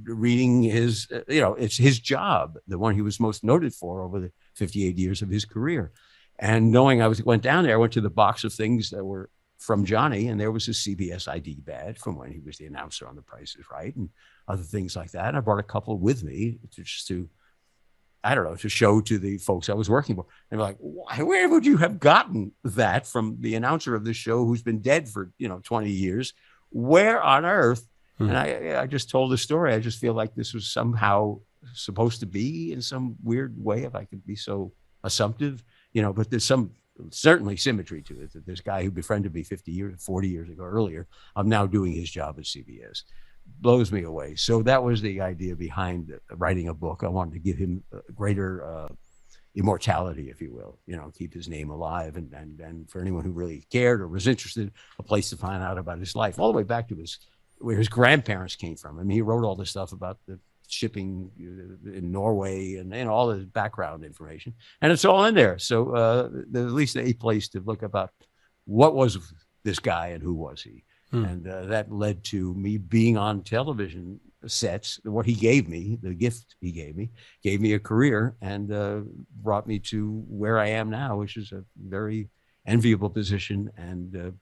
reading his, it's his job, the one he was most noted for over the 58 years of his career. And knowing went down there, I went to the box of things that were from Johnny, and there was his CBS ID badge from when he was the announcer on The Price is Right and other things like that. And I brought a couple with me to show to the folks I was working for. And they're like, where would you have gotten that from the announcer of this show who's been dead for, 20 years? Where on earth? And I just told the story. I just feel like this was somehow supposed to be in some weird way, if I could be so assumptive, but there's some certainly symmetry to it, that this guy who befriended me 40 years ago earlier, I'm now doing his job at CBS. Blows me away. So that was the idea behind writing a book. I wanted to give him greater immortality, if you will, keep his name alive. And for anyone who really cared or was interested, a place to find out about his life, all the way back to where his grandparents came from. I mean, he wrote all this stuff about the shipping in Norway and all the background information. And it's all in there. So there's at least a place to look about what was this guy and who was he. And that led to me being on television sets. What he gave me, the gift he gave me a career and brought me to where I am now, which is a very enviable position, and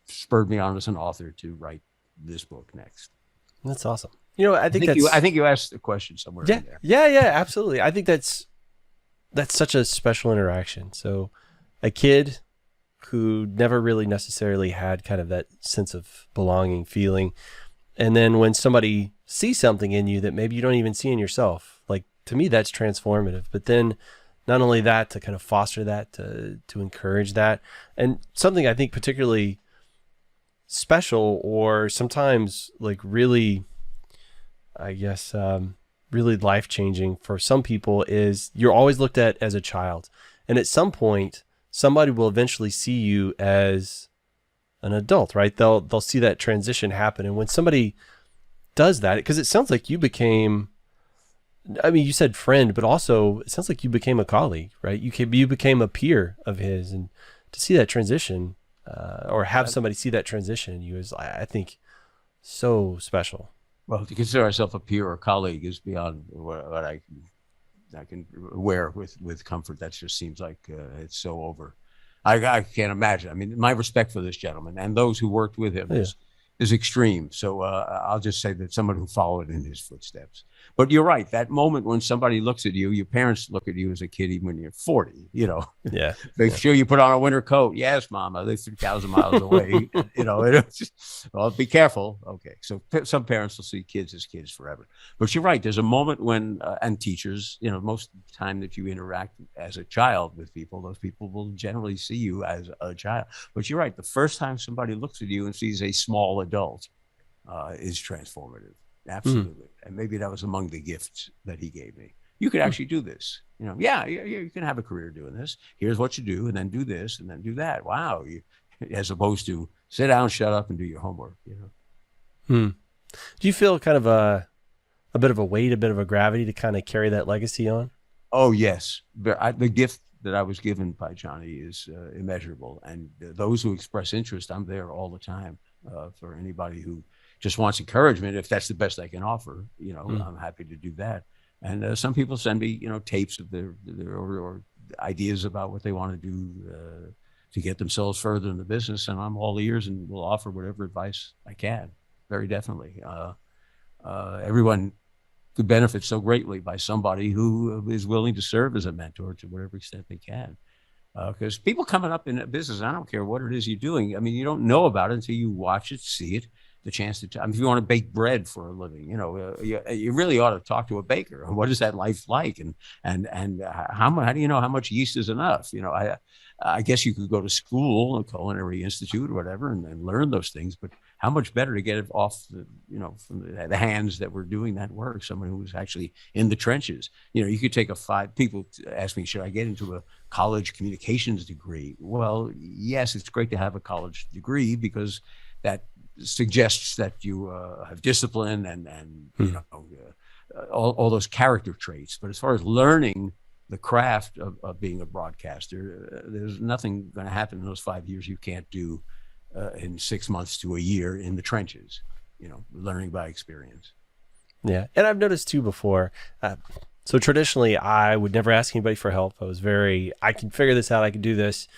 spurred me on as an author to write this book next. That's awesome. I think you asked a question somewhere in there. Yeah, absolutely. I think that's such a special interaction. So a kid who never really necessarily had kind of that sense of belonging feeling. And then when somebody sees something in you that maybe you don't even see in yourself, like to me, that's transformative. But then not only that, to kind of foster that, to encourage that. And something I think particularly special, or sometimes like really, I guess, really life-changing for some people, is you're always looked at as a child. And at some point, somebody will eventually see you as an adult, right? They'll see that transition happen. And when somebody does that, because it sounds like you became, I mean, you said friend, but also it sounds like you became a colleague, right? You became a peer of his, and to see that transition, or have somebody see that transition in you, is, I think, so special. Well, to consider ourselves a peer or colleague is beyond what I can wear with comfort. That just seems like it's so over. I can't imagine. I mean, my respect for this gentleman and those who worked with him is extreme. So I'll just say that someone who followed in his footsteps. But you're right. That moment when somebody looks at you, your parents look at you as a kid even when you're 40, you know. Yeah. Make sure you put on a winter coat. Yes, Mama. They're 3,000 miles away. You know, it's just, well, be careful. Okay. So some parents will see kids as kids forever. But you're right. There's a moment when, and teachers, you know, most of the time that you interact as a child with people, those people will generally see you as a child. But you're right. The first time somebody looks at you and sees a small adult is transformative. Absolutely. And maybe that was among the gifts that he gave me. You could actually do this. You know, you can have a career doing this. Here's what you do, and then do this, and then do that. Wow. As opposed to sit down, shut up, and do your homework, you know. Do you feel kind of a bit of a weight, a bit of a gravity to kind of carry that legacy on? Oh, yes. The gift that I was given by Johnny is immeasurable. And those who express interest, I'm there all the time for anybody who just wants encouragement. If that's the best I can offer, you know, I'm happy to do that. And some people send me, you know, tapes of their or ideas about what they want to do to get themselves further in the business. And I'm all ears and will offer whatever advice I can. Very definitely. Everyone could benefit so greatly by somebody who is willing to serve as a mentor to whatever extent they can. Because people coming up in a business, I don't care what it is you're doing. I mean, you don't know about it until you watch it, see it. The chance to, I mean, if you want to bake bread for a living, you know, you really ought to talk to a baker. What is that life like? And how do you know how much yeast is enough? You know, I guess you could go to school, a culinary institute or whatever, and learn those things. But how much better to get it off the, you know, from the hands that were doing that work, someone who was actually in the trenches. You know, you could take people ask me, should I get into a college communications degree? Well, yes, it's great to have a college degree because that suggests that you have discipline and you know, all those character traits. But as far as learning the craft of being a broadcaster, there's nothing going to happen in those 5 years you can't do in 6 months to a year in the trenches, you know, learning by experience. Yeah. And I've noticed too before, so traditionally I would never ask anybody for help. I can figure this out. I can do this.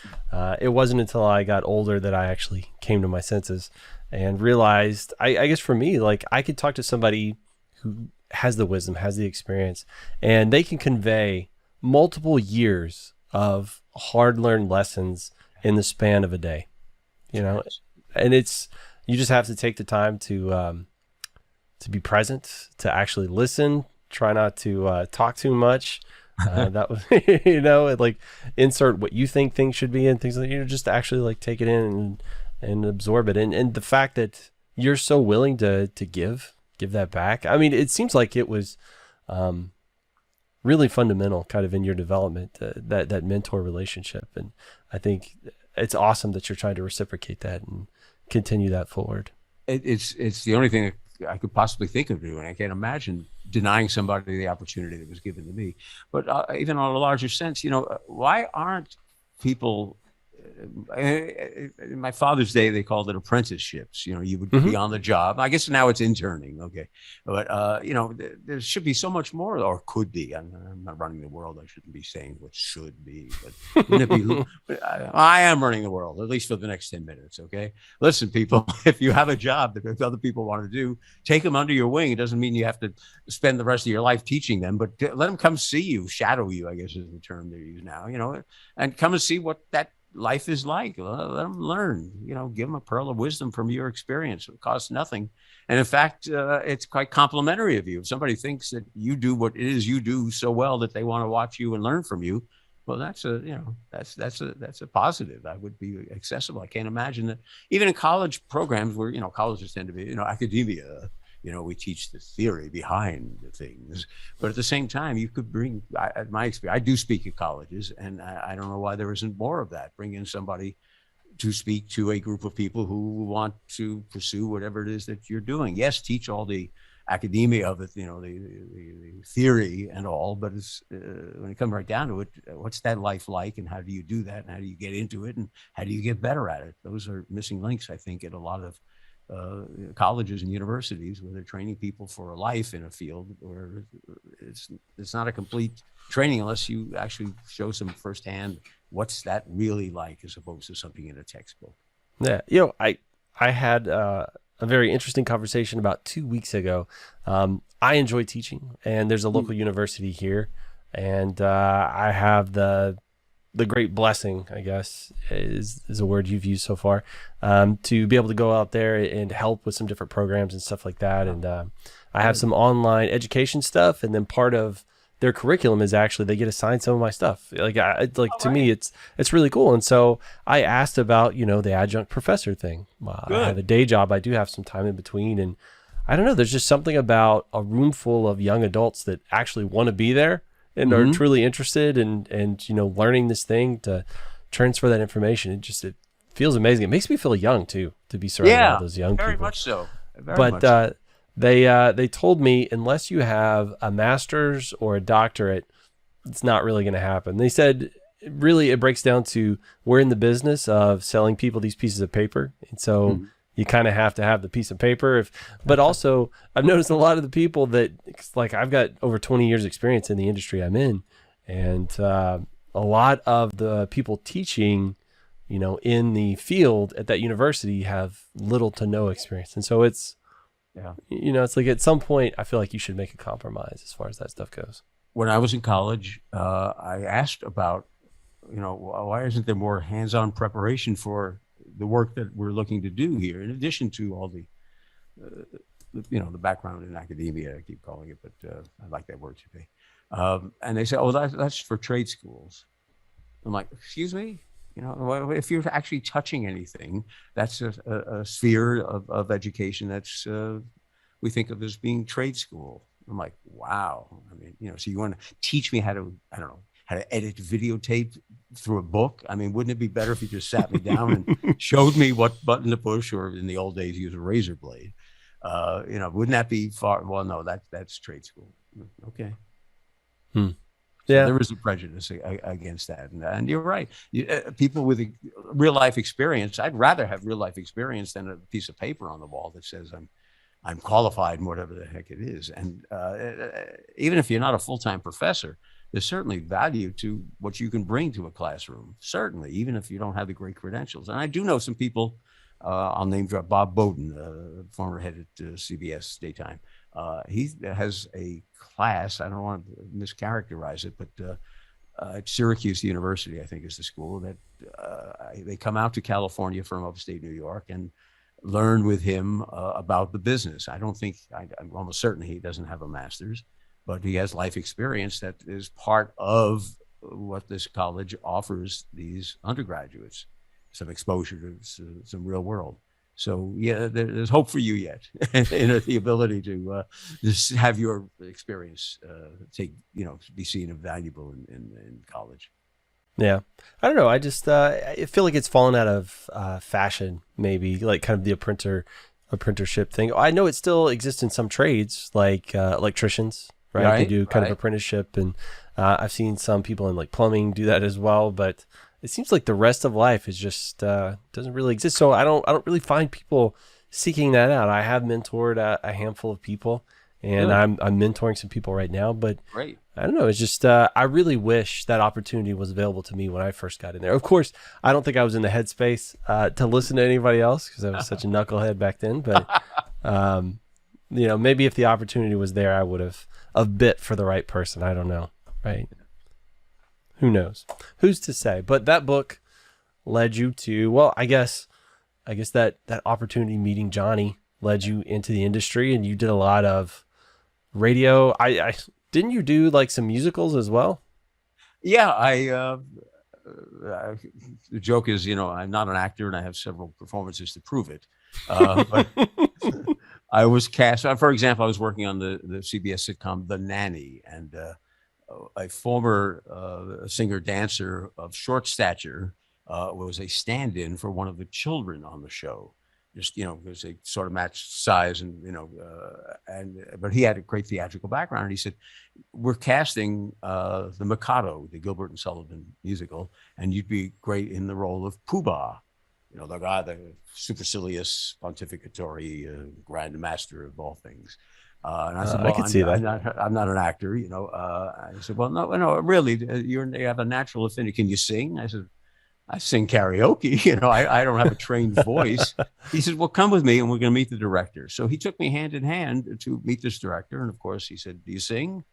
It wasn't until I got older that I actually came to my senses and realized, I guess for me, like I could talk to somebody who has the wisdom, has the experience, and they can convey multiple years of hard-learned lessons in the span of a day, you know, and you just have to take the time to be present, to actually listen, try not to talk too much. That was, you know, like insert what you think things should be and things like, you know, just actually like take it in and absorb it. And the fact that you're so willing to give that back. I mean, it seems like it was really fundamental kind of in your development, that mentor relationship. And I think it's awesome that you're trying to reciprocate that and continue that forward. It's the only thing I could possibly think of doing. I can't imagine denying somebody the opportunity that was given to me. But even on a larger sense, you know, why aren't people, in my father's day, they called it apprenticeships. You know, you would be on the job. I guess now it's interning. Okay. But, you know, there should be so much more, or could be. I'm not running the world. I shouldn't be saying what should be, but wouldn't it be, I am running the world, at least for the next 10 minutes. Okay. Listen, people, if you have a job that other people want to do, take them under your wing. It doesn't mean you have to spend the rest of your life teaching them, but let them come see you, shadow you, I guess is the term they use now, you know, and come and see what life is like. Let them learn, give them a pearl of wisdom from your experience. It costs nothing. And in fact, it's quite complimentary of you. If somebody thinks that you do what it is you do so well that they want to watch you and learn from you, well, that's a positive. That would be accessible. I can't imagine that even in college programs where, colleges tend to be, academia, we teach the theory behind the things, but at the same time, you could bring, my experience, I do speak at colleges, and I don't know why there isn't more of that. Bring in somebody to speak to a group of people who want to pursue whatever it is that you're doing. Yes, teach all the academia of it, the theory and all, but it's when it comes right down to it, what's that life like, and how do you do that, and how do you get into it, and how do you get better at it? Those are missing links, I think, at a lot of colleges and universities, where they're training people for a life in a field where it's not a complete training unless you actually show some firsthand what's that really like, as opposed to something in a textbook. Yeah, I had a very interesting conversation about 2 weeks ago. I enjoy teaching, and there's a local university here, and I have the great blessing, I guess, is a word you've used so far, to be able to go out there and help with some different programs and stuff like that. And I have some online education stuff, and then part of their curriculum is actually they get assigned some of my stuff. To me, it's really cool. And so I asked about, the adjunct professor thing. I have a day job. I do have some time in between, and I don't know, there's just something about a room full of young adults that actually want to be there and are truly interested and learning this thing to transfer that information. It feels amazing. It makes me feel young too, to be surrounded by those young people. Very much so. They told me unless you have a master's or a doctorate, it's not really going to happen. They said really it breaks down to we're in the business of selling people these pieces of paper, and so you kind of have to have the piece of paper. But also, I've noticed a lot of the people that, like, I've got over 20 years experience in the industry I'm in, and a lot of the people teaching, in the field at that university have little to no experience, and so it's like at some point I feel like you should make a compromise as far as that stuff goes. When I was in college, I asked about, why isn't there more hands-on preparation for the work that we're looking to do here, in addition to all the background in academia, I keep calling it, but I like that word today. And they say, oh, that's for trade schools. I'm like, excuse me? If you're actually touching anything, that's a sphere of education that's we think of as being trade school. I'm like, wow. I mean, so you want to teach me how to, I don't know, how to edit videotape through a book? I mean, wouldn't it be better if you just sat me down and showed me what button to push, or in the old days use a razor blade? Wouldn't that be far? Well, no, that's trade school. Okay. So there is a prejudice against that, and you're right. People with a real life experience, I'd rather have real life experience than a piece of paper on the wall that says I'm qualified in whatever the heck it is. And even if you're not a full-time professor, there's certainly value to what you can bring to a classroom. Certainly, even if you don't have the great credentials. And I do know some people. I'll name drop Bob Bowden, former head at CBS Daytime. He has a class, I don't want to mischaracterize it, but at Syracuse University, I think is the school, that they come out to California from upstate New York and learn with him about the business. I'm almost certain he doesn't have a master's, but he has life experience that is part of what this college offers these undergraduates, some exposure to some real world. So yeah, there's hope for you yet, in the ability to just have your experience be seen as valuable in college. Yeah, I don't know. I just I feel like it's fallen out of fashion, maybe, like kind of the apprenticeship thing. I know it still exists in some trades, like electricians, right? They do kind of apprenticeship, and I've seen some people in like plumbing do that as well, but it seems like the rest of life is just doesn't really exist. So I don't really find people seeking that out. I have mentored a handful of people, and I'm mentoring some people right now. But I don't know. It's just I really wish that opportunity was available to me when I first got in there. Of course, I don't think I was in the headspace to listen to anybody else because I was such a knucklehead back then. But maybe if the opportunity was there, I would have bit for the right person. I don't know. Right. Who knows? Who's to say? But that book led you to, well, I guess that opportunity meeting Johnny led you into the industry, and you did a lot of radio. I didn't you do like some musicals as well? Yeah, the joke is, I'm not an actor, and I have several performances to prove it. But I was cast. For example, I was working on the CBS sitcom The Nanny, and a former singer dancer of short stature was a stand-in for one of the children on the show. Just because they sort of matched size, and but he had a great theatrical background. And he said, "We're casting the Mikado, the Gilbert and Sullivan musical, and you'd be great in the role of Pooh Bah, the guy, the supercilious pontificatory grand master of all things." And I said, I "Well, could see that. I'm not an actor, I said, "Well, no, really, you have a natural affinity. Can you sing?" I said, "I sing karaoke. I don't have a trained voice." He said, "Well, come with me, and we're going to meet the director." So he took me hand in hand to meet this director. And of course, he said, "Do you sing?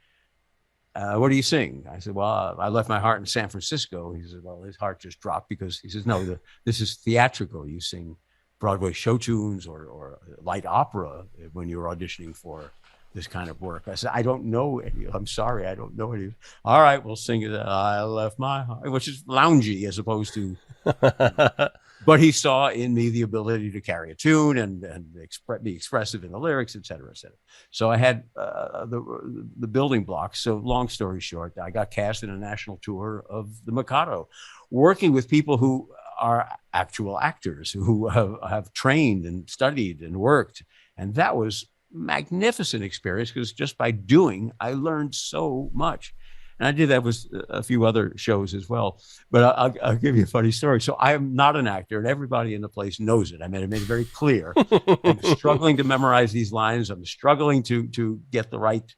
What do you sing?" I said, "Well, I left my heart in San Francisco." He said, "Well, his heart just dropped," because he says, "No, this is theatrical. You sing Broadway show tunes or light opera when you're auditioning for this kind of work." I said, "I don't know any. I'm sorry, I don't know any." "All right, we'll sing it. I left my heart," which is loungy as opposed to. But he saw in me the ability to carry a tune and be expressive in the lyrics, et cetera, et cetera. So I had the building blocks. So long story short, I got cast in a national tour of the Mikado, working with people who are actual actors who have trained and studied and worked. And that was magnificent experience, because just by doing, I learned so much. And I did that with a few other shows as well. But I'll give you a funny story. So I am not an actor, and everybody in the place knows it. I made it very clear. I'm struggling to memorize these lines. I'm struggling to get the right,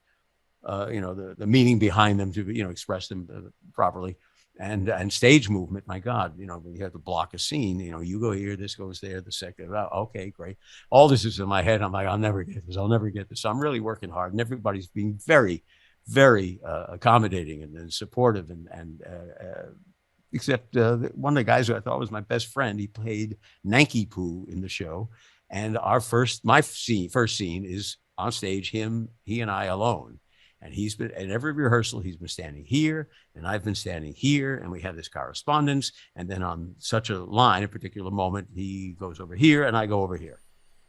the meaning behind them, to express them properly. And stage movement, my God, when you have to block a scene, you go here, this goes there, the second, okay, great. All this is in my head. I'm like, I'll never get this. I'll never get this. So I'm really working hard, and everybody's being very, very accommodating and supportive. And except one of the guys who I thought was my best friend, he played Nanky Poo in the show. And my first scene is on stage, he and I alone. And he's been at every rehearsal, he's been standing here, and I've been standing here, and we have this correspondence. And then on such a line, a particular moment, he goes over here and I go over here.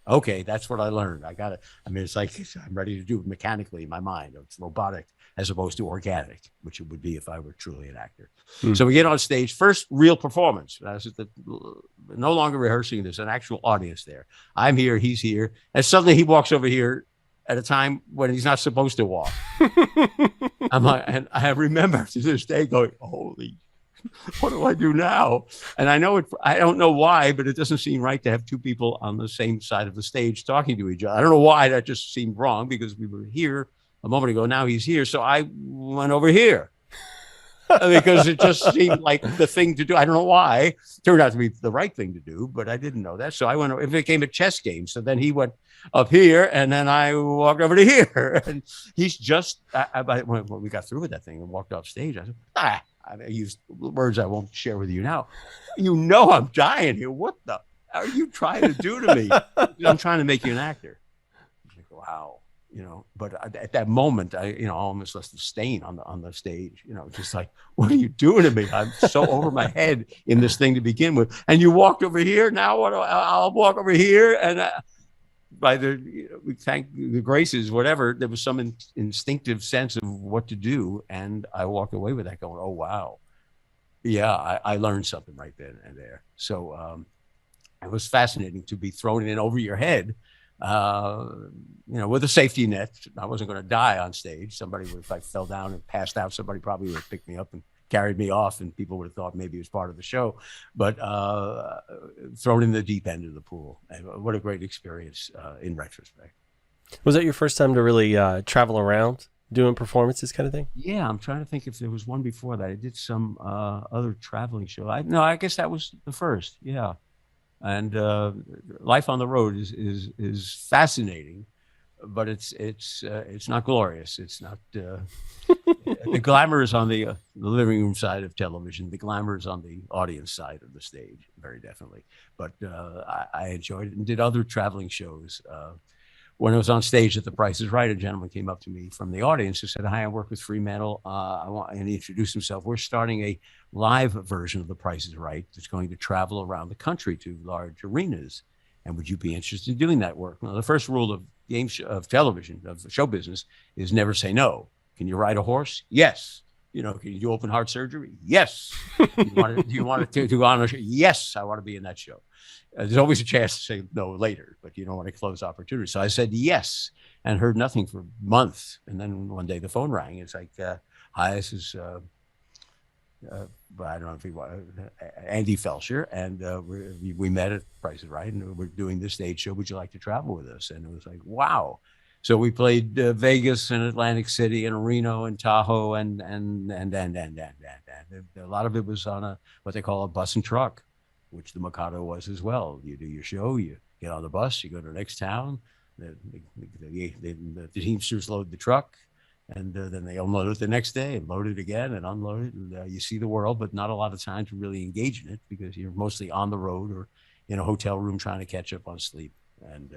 Okay, that's what I learned. It's like I'm ready to do it mechanically in my mind. It's robotic as opposed to organic, which it would be if I were truly an actor. So we get on stage, first real performance. No longer rehearsing, there's an actual audience there. I'm here, he's here, and suddenly he walks over here at a time when he's not supposed to walk. I'm like, and I remember to this day going, holy, what do I do now? And I don't know why, but it doesn't seem right to have two people on the same side of the stage talking to each other. I don't know why, that just seemed wrong, because we were here a moment ago. Now he's here. So I went over here because it just seemed like the thing to do. I don't know why. It turned out to be the right thing to do, but I didn't know that. So I went, it became a chess game. So then he went up here, and then I walked over to here. And he's just, when we got through with that thing and walked off stage, I said, I used words I won't share with you now. I'm dying here. What the are you trying to do to me? I'm trying to make you an actor. Like, wow. But at that moment, I almost left a stain on the stage, just like, what are you doing to me? I'm so over my head in this thing to begin with. And you walked over here. Now I'll walk over here. And we thank the graces, whatever, there was some instinctive sense of what to do. And I walked away with that going, oh, wow. Yeah, I learned something right then and there. So it was fascinating to be thrown in over your head, with a safety net. I wasn't going to die on stage. If I fell down and passed out, somebody probably would have picked me up and carried me off, and people would have thought maybe it was part of the show. But thrown in the deep end of the pool. And what a great experience in retrospect. Was that your first time to really travel around doing performances kind of thing? Yeah, I'm trying to think if there was one before that. I did some other traveling show. I guess that was the first. Yeah. And life on the road is fascinating, but it's not glorious. It's not. The glamour is on the living room side of television. The glamour is on the audience side of the stage, very definitely. But I enjoyed it and did other traveling shows. When I was on stage at The Price is Right, a gentleman came up to me from the audience who said, "Hi, I work with Fremantle. And he introduced himself. We're starting a live version of The Price is Right that's going to travel around the country to large arenas. And would you be interested in doing that work?" Now, the first rule of of television, of show business, is never say no. Can you ride a horse? Yes. Can you do open heart surgery? Yes. Do you want to do on a show? Yes, I want to be in that show. There's always a chance to say no later, but you don't want to close opportunities. So I said yes, and heard nothing for months. And then one day the phone rang. It's like, "Hi, this is but I don't know if he was Andy Felsher, and we met at Price is Right, and we're doing this stage show. Would you like to travel with us?" And it was like, wow. So we played Vegas and Atlantic City and Reno and Tahoe, and a lot of it was on what they call a bus and truck, which the Mikado was as well. You do your show, you get on the bus, you go to the next town. The Teamsters load the truck. And then they unload it the next day and load it again and unload it. And you see the world, but not a lot of time to really engage in it because you're mostly on the road or in a hotel room trying to catch up on sleep. And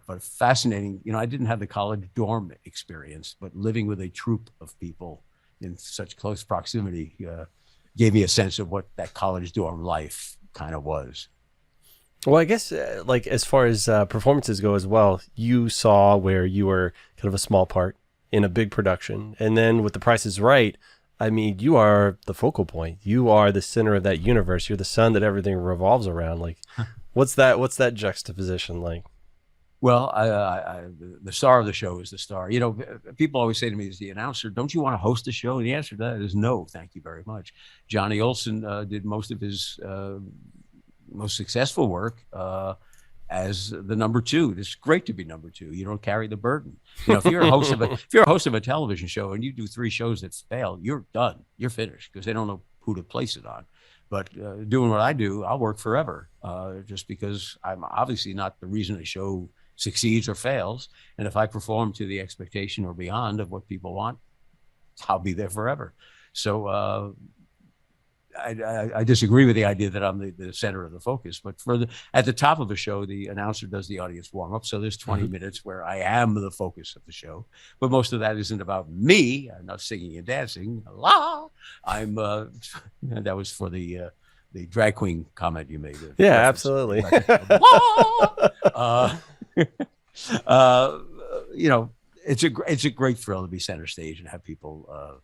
but fascinating. I didn't have the college dorm experience, but living with a troupe of people in such close proximity gave me a sense of what that college dorm life kind of was. Well, I guess like as far as performances go as well, you saw where you were kind of a small part in a big production. And then with The Price is Right, I mean, you are the focal point. You are the center of that universe. You're the sun that everything revolves around. Like, what's that juxtaposition like? Well, the star of the show is the star. People always say to me, as the announcer, "Don't you want to host a show?" And the answer to that is no, thank you very much. Johnny Olson did most of his most successful work as the number two. It's great to be number two. You don't carry the burden. If you're a host of a television show and you do 3 shows that fail, you're done. You're finished because they don't know who to place it on. But doing what I do, I'll work forever just because I'm obviously not the reason a show succeeds or fails. And if I perform to the expectation or beyond of what people want, I'll be there forever. So I disagree with the idea that I'm the center of the focus, but at the top of the show, the announcer does the audience warm up. So there's 20 minutes where I am the focus of the show, but most of that isn't about me. I'm not singing and dancing. La, I'm, that was for the drag queen comment you made. Yeah, absolutely. It's a great thrill to be center stage and have people,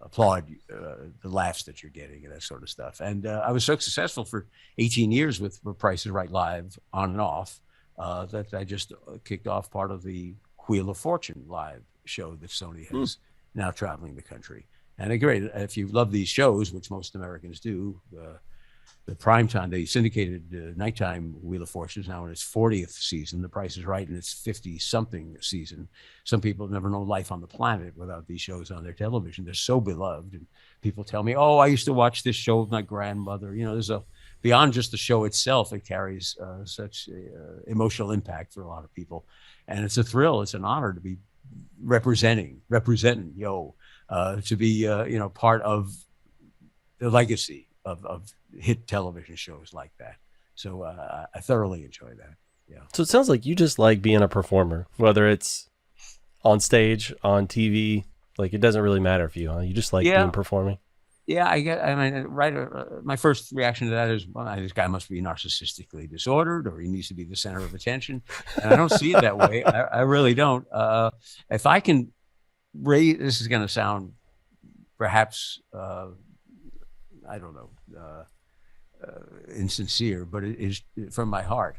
applaud the laughs that you're getting and that sort of stuff. And I was so successful for 18 years with Price is Right Live on and off that I just kicked off part of the Wheel of Fortune live show that Sony has now traveling the country. And great, if you love these shows, which most Americans do, the primetime, the syndicated nighttime Wheel of Fortune is now in its 40th season. The Price is Right in its 50-something season. Some people never know life on the planet without these shows on their television. They're so beloved. And people tell me, "Oh, I used to watch this show with my grandmother." There's beyond just the show itself, it carries such emotional impact for a lot of people. And it's a thrill. It's an honor to be representing, to be, part of the legacy of hit television shows like that. So I thoroughly enjoy that. Yeah. So it sounds like you just like being a performer, whether it's on stage, on TV, like it doesn't really matter for you, huh? You just like being performing. Yeah, my first reaction to that is, well, this guy must be narcissistically disordered or he needs to be the center of attention. And I don't see it that way. I really don't. If I can this is going to sound perhaps, I don't know, insincere, but it is from my heart.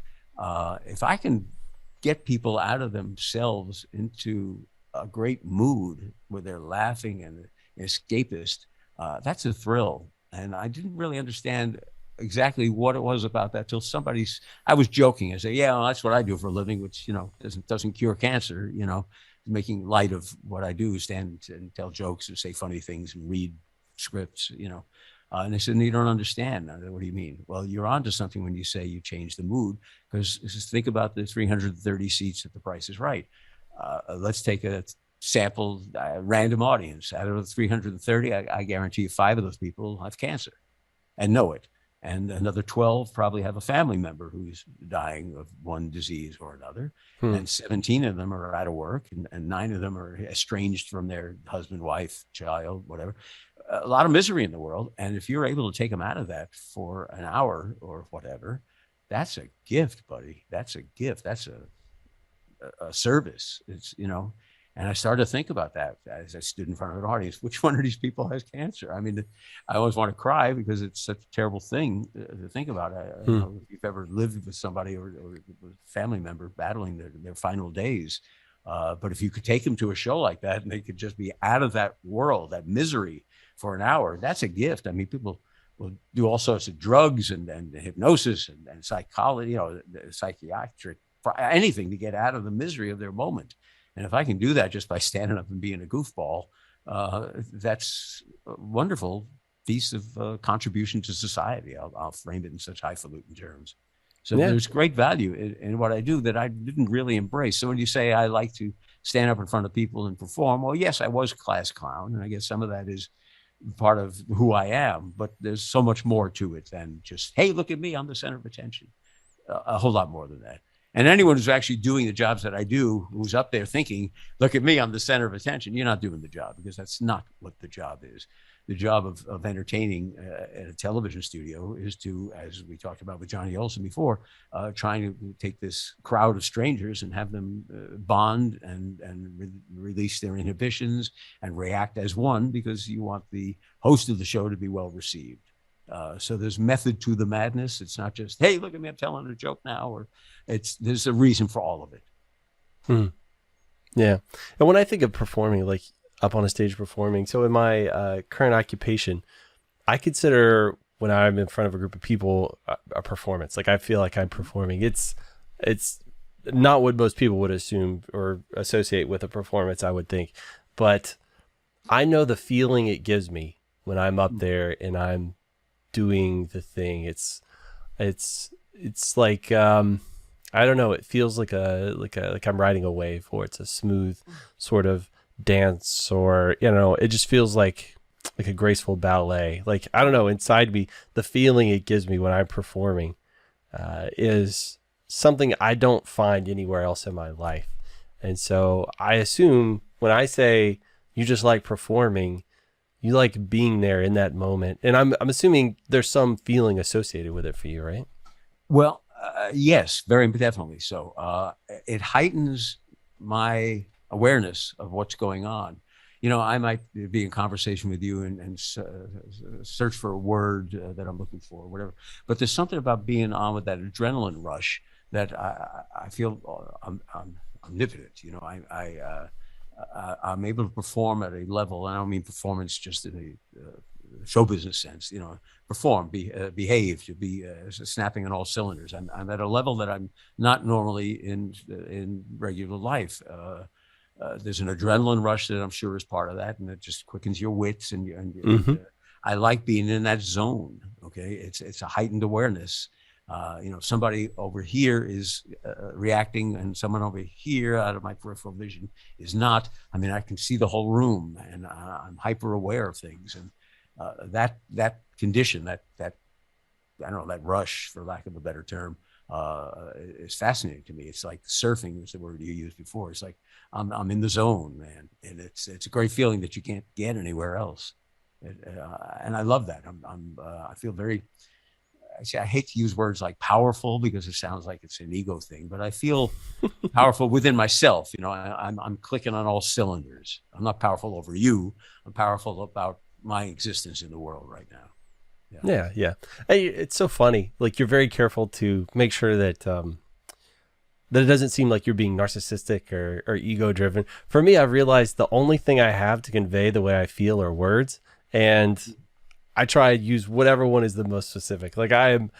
If I can get people out of themselves into a great mood where they're laughing and escapist, that's a thrill. And I didn't really understand exactly what it was about that till I was joking. I say, "Yeah, well, that's what I do for a living," which, doesn't cure cancer, making light of what I do, stand and tell jokes and say funny things and read scripts, And they said, no, you don't understand. I said, what do you mean? Well, you're onto something when you say you change the mood, because just think about the 330 seats at The Price is Right. Let's take a sample random audience. Out of the 330, I guarantee you 5 of those people have cancer and know it. And another 12 probably have a family member who's dying of one disease or another. And 17 of them are out of work, and 9 of them are estranged from their husband, wife, child, whatever. A lot of misery in the world. And if you're able to take them out of that for an hour or whatever, that's a gift, buddy. That's a gift. That's a service. It's, and I started to think about that as I stood in front of an audience. Which one of these people has cancer? I mean, I always want to cry because it's such a terrible thing to think about. If you've ever lived with somebody or a family member battling their final days, but if you could take them to a show like that and they could just be out of that world, that misery for an hour, that's a gift. I mean, people will do all sorts of drugs and hypnosis and psychology, psychiatric, anything to get out of the misery of their moment. And if I can do that just by standing up and being a goofball, that's a wonderful piece of contribution to society. I'll frame it in such highfalutin terms. So there's great value in what I do that I didn't really embrace. So when you say I like to stand up in front of people and perform, well, yes, I was class clown. And I guess some of that is part of who I am. But there's so much more to it than just, hey, look at me, I'm the center of attention. A whole lot more than that. And anyone who's actually doing the jobs that I do, who's up there thinking, look at me, I'm the center of attention, you're not doing the job, because that's not what the job is. The job of entertaining at a television studio is to, as we talked about with Johnny Olson before, trying to take this crowd of strangers and have them bond and release their inhibitions and react as one, because you want the host of the show to be well received. So there's method to the madness. It's not just, hey, look at me, I'm telling a joke now, or there's a reason for all of it. Yeah. And when I think of performing, like up on a stage performing, so in my current occupation, I consider when I'm in front of a group of people a performance. Like I feel like I'm performing. It's not what most people would assume or associate with a performance, I would think. But I know the feeling it gives me when I'm up there and I'm doing the thing. It's like I don't know, it feels like I'm riding a wave, or it's a smooth sort of dance, or it just feels like a graceful ballet. Like, I don't know, inside me, the feeling it gives me when I'm performing is something I don't find anywhere else in my life. And so I assume when I say you just like performing, you like being there in that moment. And I'm assuming there's some feeling associated with it for you, right? Well, yes, very definitely. So it heightens my awareness of what's going on. I might be in conversation with you and search for a word that I'm looking for, or whatever. But there's something about being on with that adrenaline rush that I feel I'm omnipotent. I'm able to perform at a level. I don't mean performance just in a show business sense. Perform, behave, to be snapping on all cylinders. I'm at a level that I'm not normally in regular life. There's an adrenaline rush that I'm sure is part of that, and it just quickens your wits. And I like being in that zone. Okay, it's a heightened awareness. Somebody over here is reacting, and someone over here out of my peripheral vision is not. I mean, I can see the whole room, and I'm hyper aware of things. And that condition, that I don't know, that rush, for lack of a better term, is fascinating to me. It's like surfing was the word you used before. It's like I'm in the zone, man, and it's a great feeling that you can't get anywhere else. And I love that. I feel very. Actually, I hate to use words like powerful, because it sounds like it's an ego thing, but I feel powerful within myself. I'm clicking on all cylinders. I'm not powerful over you. I'm powerful about my existence in the world right now. Yeah. Hey, it's so funny. Like, you're very careful to make sure that that it doesn't seem like you're being narcissistic or ego driven. For me, I've realized the only thing I have to convey the way I feel are words, and I try to use whatever one is the most specific. Like, I am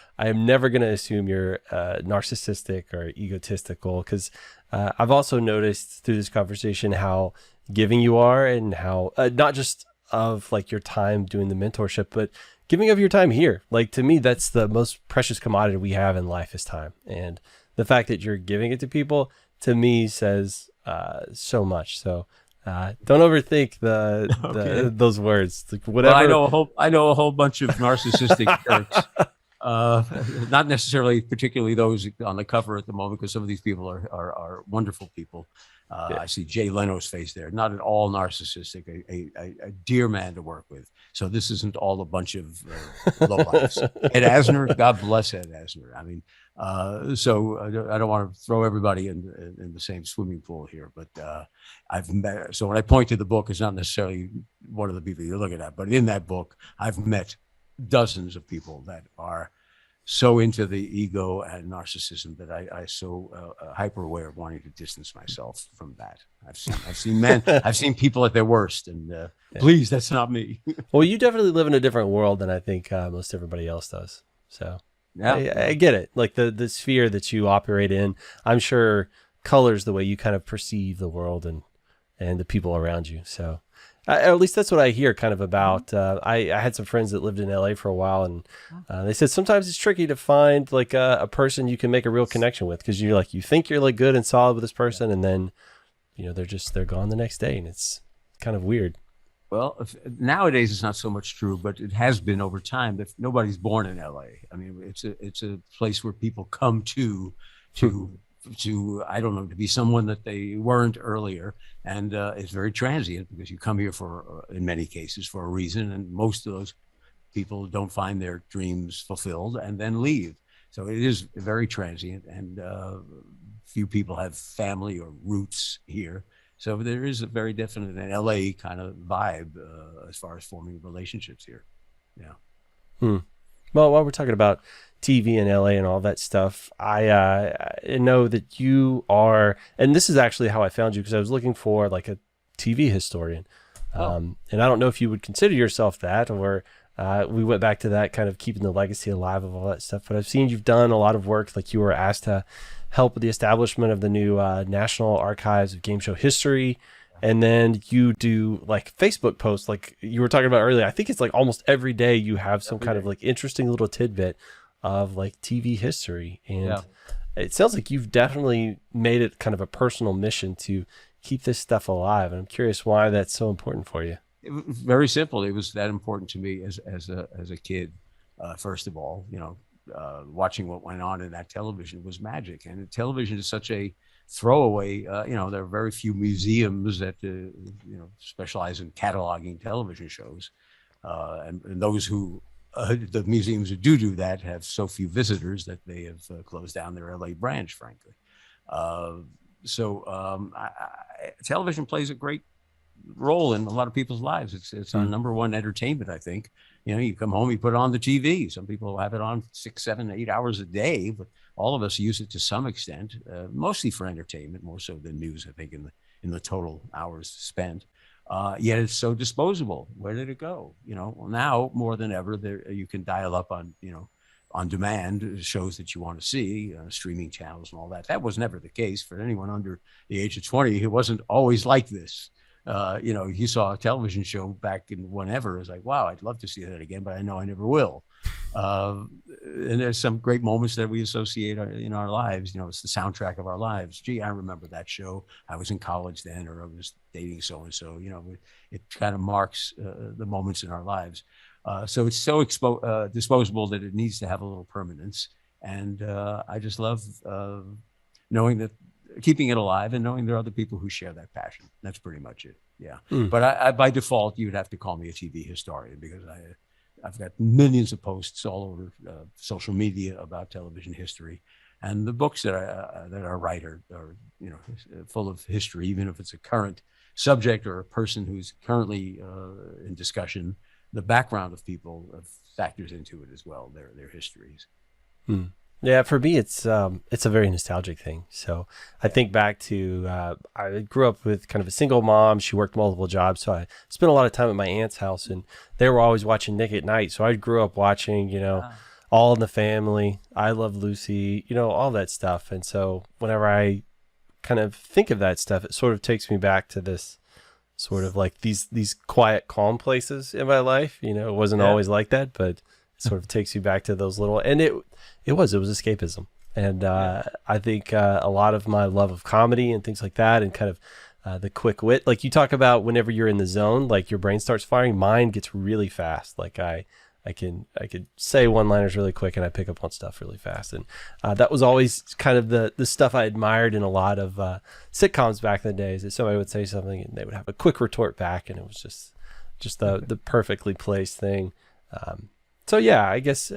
never going to assume you're narcissistic or egotistical, because I've also noticed through this conversation how giving you are, and how not just of like your time doing the mentorship, but giving of your time here. Like, to me, that's the most precious commodity we have in life is time. And the fact that you're giving it to people, to me, says so much. So don't overthink Okay. those words. Like, Well, whatever. I know a whole bunch of narcissistic jerks. Uh, Not necessarily particularly those on the cover at the moment, because some of these people are wonderful people. Yeah. I see Jay Leno's face there. Not at all narcissistic, a dear man to work with. So this isn't all a bunch of lowlifes. Ed Asner, God bless Ed Asner. I mean, so I don't want to throw everybody in the same swimming pool here, but I've met. So when I point to the book, it's not necessarily one of the people you're looking at, but in that book, I've met dozens of people that are so into the ego and narcissism that I so hyper aware of wanting to distance myself from that. I've seen men, I've seen people at their worst, and please, that's not me. Well, you definitely live in a different world than I think most everybody else does. So Yeah, I get it. Like the sphere that you operate in, I'm sure colors the way you kind of perceive the world and the people around you. So at least that's what I hear kind of about. I had some friends that lived in LA for a while, and they said sometimes it's tricky to find like a person you can make a real connection with, because you're like, you think you're like good and solid with this person, and then, they're gone the next day, and it's kind of weird. well, nowadays it's not so much true, but it has been over time that nobody's born in LA. I mean, it's a place where people come to I don't know, to be someone that they weren't earlier, and it's very transient because you come here for in many cases for a reason, and most of those people don't find their dreams fulfilled and then leave. So it is very transient, and few people have family or roots here. So there is a very definite an LA kind of vibe as far as forming relationships here. Yeah. Well, while we're talking about TV in LA and all that stuff, I know that you are, and this is actually how I found you, because I was looking for like a TV historian. And I don't know if you would consider yourself that, or we went back to that kind of keeping the legacy alive of all that stuff. But I've seen you've done a lot of work. Like, you were asked to help with the establishment of the new National Archives of Game Show History. And then you do like Facebook posts, like you were talking about earlier. I think it's like almost every day you have some kind of like interesting little tidbit of like TV history. And it sounds like you've definitely made it kind of a personal mission to keep this stuff alive. And I'm curious why that's so important for you. It was very simple. It was that important to me as a kid. First of all, watching what went on in that television was magic, and television is such a throwaway. There are very few museums that specialize in cataloging television shows, and those who the museums who do that have so few visitors that they have closed down their LA branch, frankly. Television plays a great role in a lot of people's lives. It's our number one entertainment, I think. You come home, you put it on the TV. Some people have it on 6, 7, 8 hours a day, but all of us use it to some extent, mostly for entertainment, more so than news, I think, in the total hours spent. Yet it's so disposable. Where did it go? Well, now more than ever, you can dial up on demand shows that you want to see, streaming channels and all that. That was never the case for anyone under the age of 20. It wasn't always like this. You saw a television show back in whenever. It's like, wow, I'd love to see that again, but I know I never will. And there's some great moments that we associate in our lives. It's the soundtrack of our lives. Gee, I remember that show. I was in college then, or I was dating so-and-so. It kind of marks the moments in our lives. So it's so disposable that it needs to have a little permanence. And I just love knowing that, keeping it alive, and knowing there are other people who share that passion. That's pretty much it. Yeah. But I by default, you'd have to call me a TV historian, because I've got millions of posts all over social media about television history, and the books that I write are full of history, even if it's a current subject or a person who's currently in discussion. The background of people factors into it as well, their histories. Yeah, for me, it's a very nostalgic thing. So I think back to I grew up with kind of a single mom. She worked multiple jobs, so I spent a lot of time at my aunt's house, and they were always watching Nick at Night. So I grew up watching, All in the Family, I Love Lucy, all that stuff. And so whenever I kind of think of that stuff, it sort of takes me back to this sort of like these quiet, calm places in my life. You know, it wasn't always like that, but it sort of takes you back to those little, and it was escapism. And I think a lot of my love of comedy and things like that, and kind of the quick wit, like you talk about, whenever you're in the zone, like your brain starts firing, mine gets really fast. Like I could say one-liners really quick, and I pick up on stuff really fast. And that was always kind of the stuff I admired in a lot of sitcoms back in the days, that somebody would say something and they would have a quick retort back, and it was just the perfectly placed thing. So yeah, I guess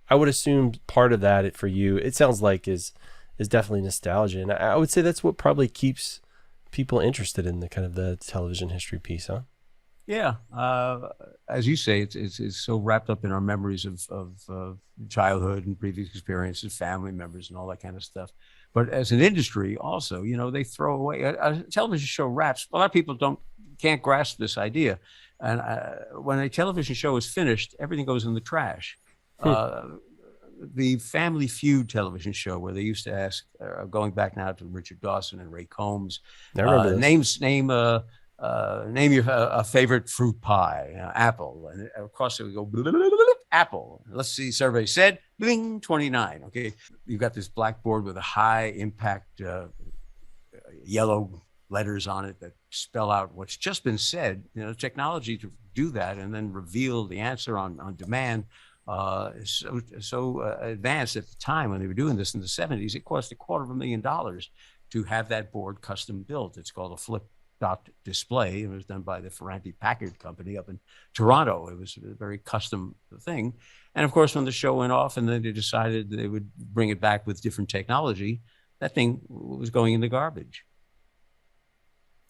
I would assume part of that for you, it sounds like, is definitely nostalgia. And I would say that's what probably keeps people interested in the kind of the television history piece, huh? Yeah, as you say, it's so wrapped up in our memories of childhood and previous experiences, family members, and all that kind of stuff. But as an industry, also, you know, they throw away a television show wraps. A lot of people can't grasp this idea, and when a television show is finished, everything goes in the trash. The Family Feud television show, where they used to ask, going back now to Richard Dawson and Ray Combs, I remember this. name your a favorite fruit pie, apple, and across it we go blah, blah, blah, blah, apple. Let's see, survey said bling 29. Okay, you've got this blackboard with a high impact yellow letters on it that spell out what's just been said. You know, technology to do that and then reveal the answer on demand. So advanced at the time when they were doing this in the 70s. It cost $250,000 to have that board custom built. It's called a flip dot display. It was done by the Ferranti Packard company up in Toronto. It was a very custom thing. And of course, when the show went off and then they decided they would bring it back with different technology, that thing was going in the garbage.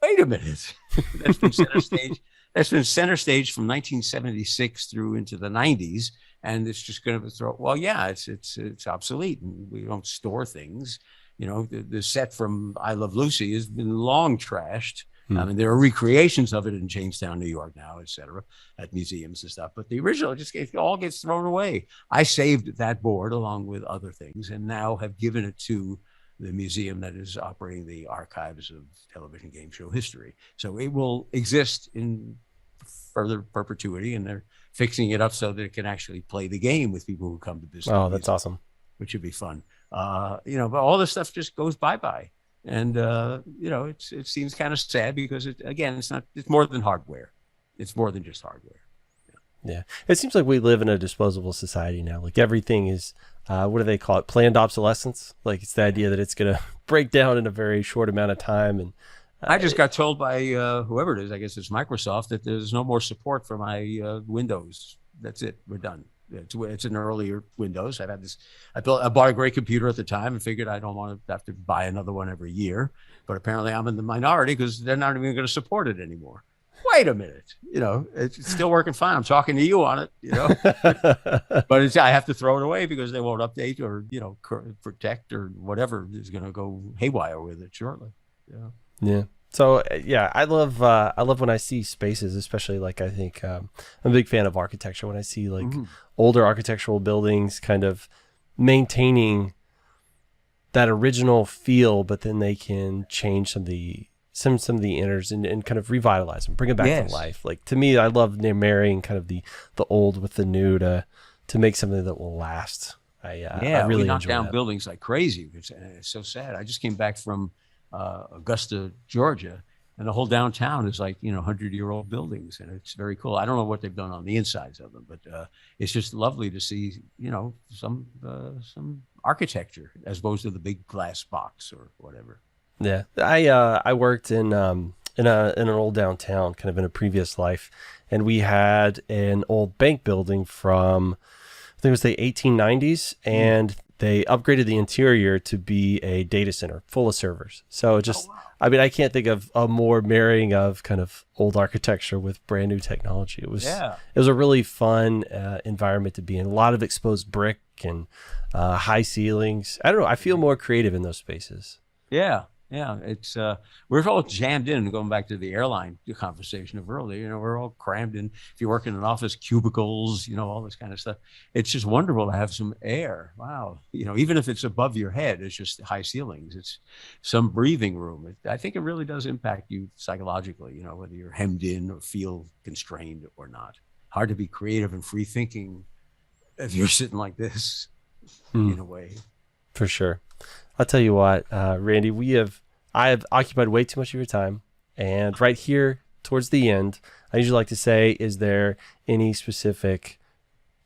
Wait a minute. That's been center stage. That's been center stage from 1976 through into the 90s. And it's just going to throw, well, yeah, it's obsolete, and we don't store things. You know, the set from I Love Lucy has been long trashed. I mean, there are recreations of it in Jamestown, New York now, et cetera, at museums and stuff. But the original it all gets thrown away. I saved that board along with other things, and now have given it to the museum that is operating the archives of television game show history. So it will exist in further perpetuity, and they're fixing it up so that it can actually play the game with people who come to visit. Oh, that's awesome. Which would be fun. You know, but all this stuff just goes bye-bye. And, you know, it seems kind of sad because, it's more than hardware. It's more than just hardware. Yeah. It seems like we live in a disposable society now. Like everything is, what do they call it? Planned obsolescence. Like it's the idea that it's going to break down in a very short amount of time. And I just got told by whoever it is, I guess it's Microsoft, that there's no more support for my Windows. That's it. We're done. It's an earlier Windows. I bought a great computer at the time and figured I don't want to have to buy another one every year. But apparently I'm in the minority because they're not even going to support it anymore. Wait a minute. You know, it's still working fine. I'm talking to you on it, you know, but I have to throw it away because they won't update or, you know, protect or whatever is going to go haywire with it shortly. Yeah. Yeah. So yeah, I love when I see spaces, especially like I think I'm a big fan of architecture. When I see like older architectural buildings kind of maintaining that original feel, but then they can change some of the inners and kind of revitalize them, bring it back to life. Like to me, I love marrying kind of the old with the new to make something that will last. I really we knock enjoy down that. buildings like crazy. It's so sad. I just came back from Augusta, Georgia, and the whole downtown is like, you know, 100-year-old buildings, and it's very cool. I don't know what they've done on the insides of them, but it's just lovely to see, you know, some architecture as opposed to the big glass box or whatever. Yeah, I worked in an old downtown, kind of in a previous life, and we had an old bank building from I think it was the 1890s, and they upgraded the interior to be a data center full of servers. So just, I mean, I can't think of a more marrying of kind of old architecture with brand new technology. It was a really fun environment to be in. A lot of exposed brick and high ceilings. I don't know. I feel more creative in those spaces. Yeah. Yeah, it's we're all jammed in. Going back to the airline conversation of earlier, we're all crammed in. If you work in an office, cubicles, all this kind of stuff. It's just wonderful to have some air. Wow, even if it's above your head, it's just high ceilings. It's some breathing room. I think it really does impact you psychologically. Whether you're hemmed in or feel constrained or not. Hard to be creative and free thinking if you're sitting like this, in a way. For sure. I'll tell you what, Randy, I have occupied way too much of your time. And right here towards the end, I usually like to say, is there any specific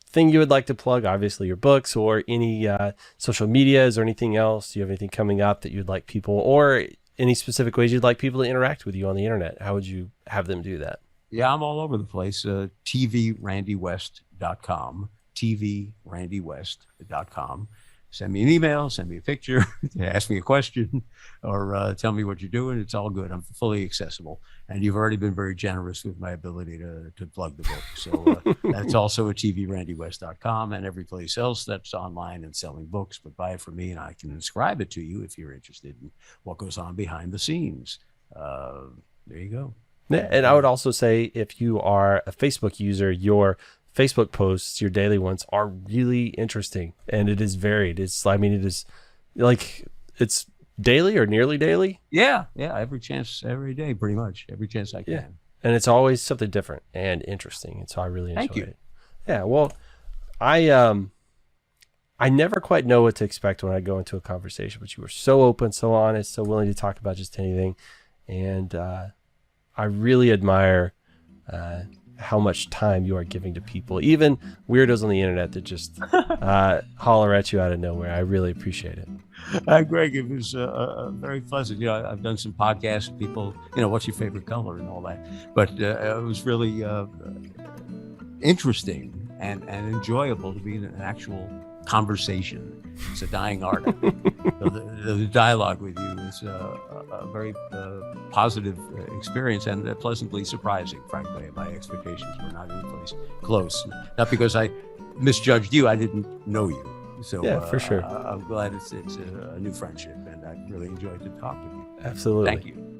thing you would like to plug? Obviously your books or any social medias or anything else. Do you have anything coming up that you'd like people, or any specific ways you'd like people to interact with you on the internet? How would you have them do that? Yeah, I'm all over the place. TVRandyWest.com, TVRandyWest.com. Send me an email, send me a picture, ask me a question, or tell me what you're doing. It's all good. I'm fully accessible. And you've already been very generous with my ability to plug the book. So that's also at TVRandyWest.com and every place else that's online and selling books. But buy it from me and I can inscribe it to you if you're interested in what goes on behind the scenes. There you go. Yeah, and I would also say, if you are a Facebook user, your Facebook posts, your daily ones, are really interesting, and it is varied. It is like, it's daily or nearly daily. Yeah. Every day, pretty much every chance I can. Yeah. And it's always something different and interesting. And so I really enjoy it. Yeah. Well, I never quite know what to expect when I go into a conversation, but you were so open, so honest, so willing to talk about just anything. And, I really admire, how much time you are giving to people, even weirdos on the internet that just holler at you out of nowhere. I really appreciate it. Greg, it was very pleasant. I've done some podcasts with people, what's your favorite color and all that. But it was really interesting and enjoyable to be in an actual conversation. It's a dying art. So the dialogue with you is a very positive experience and pleasantly surprising, frankly. My expectations were not any place close. Not because I misjudged you, I didn't know you. So yeah, for sure. I'm glad it's a new friendship, and I really enjoyed the talk with you. Absolutely. Thank you.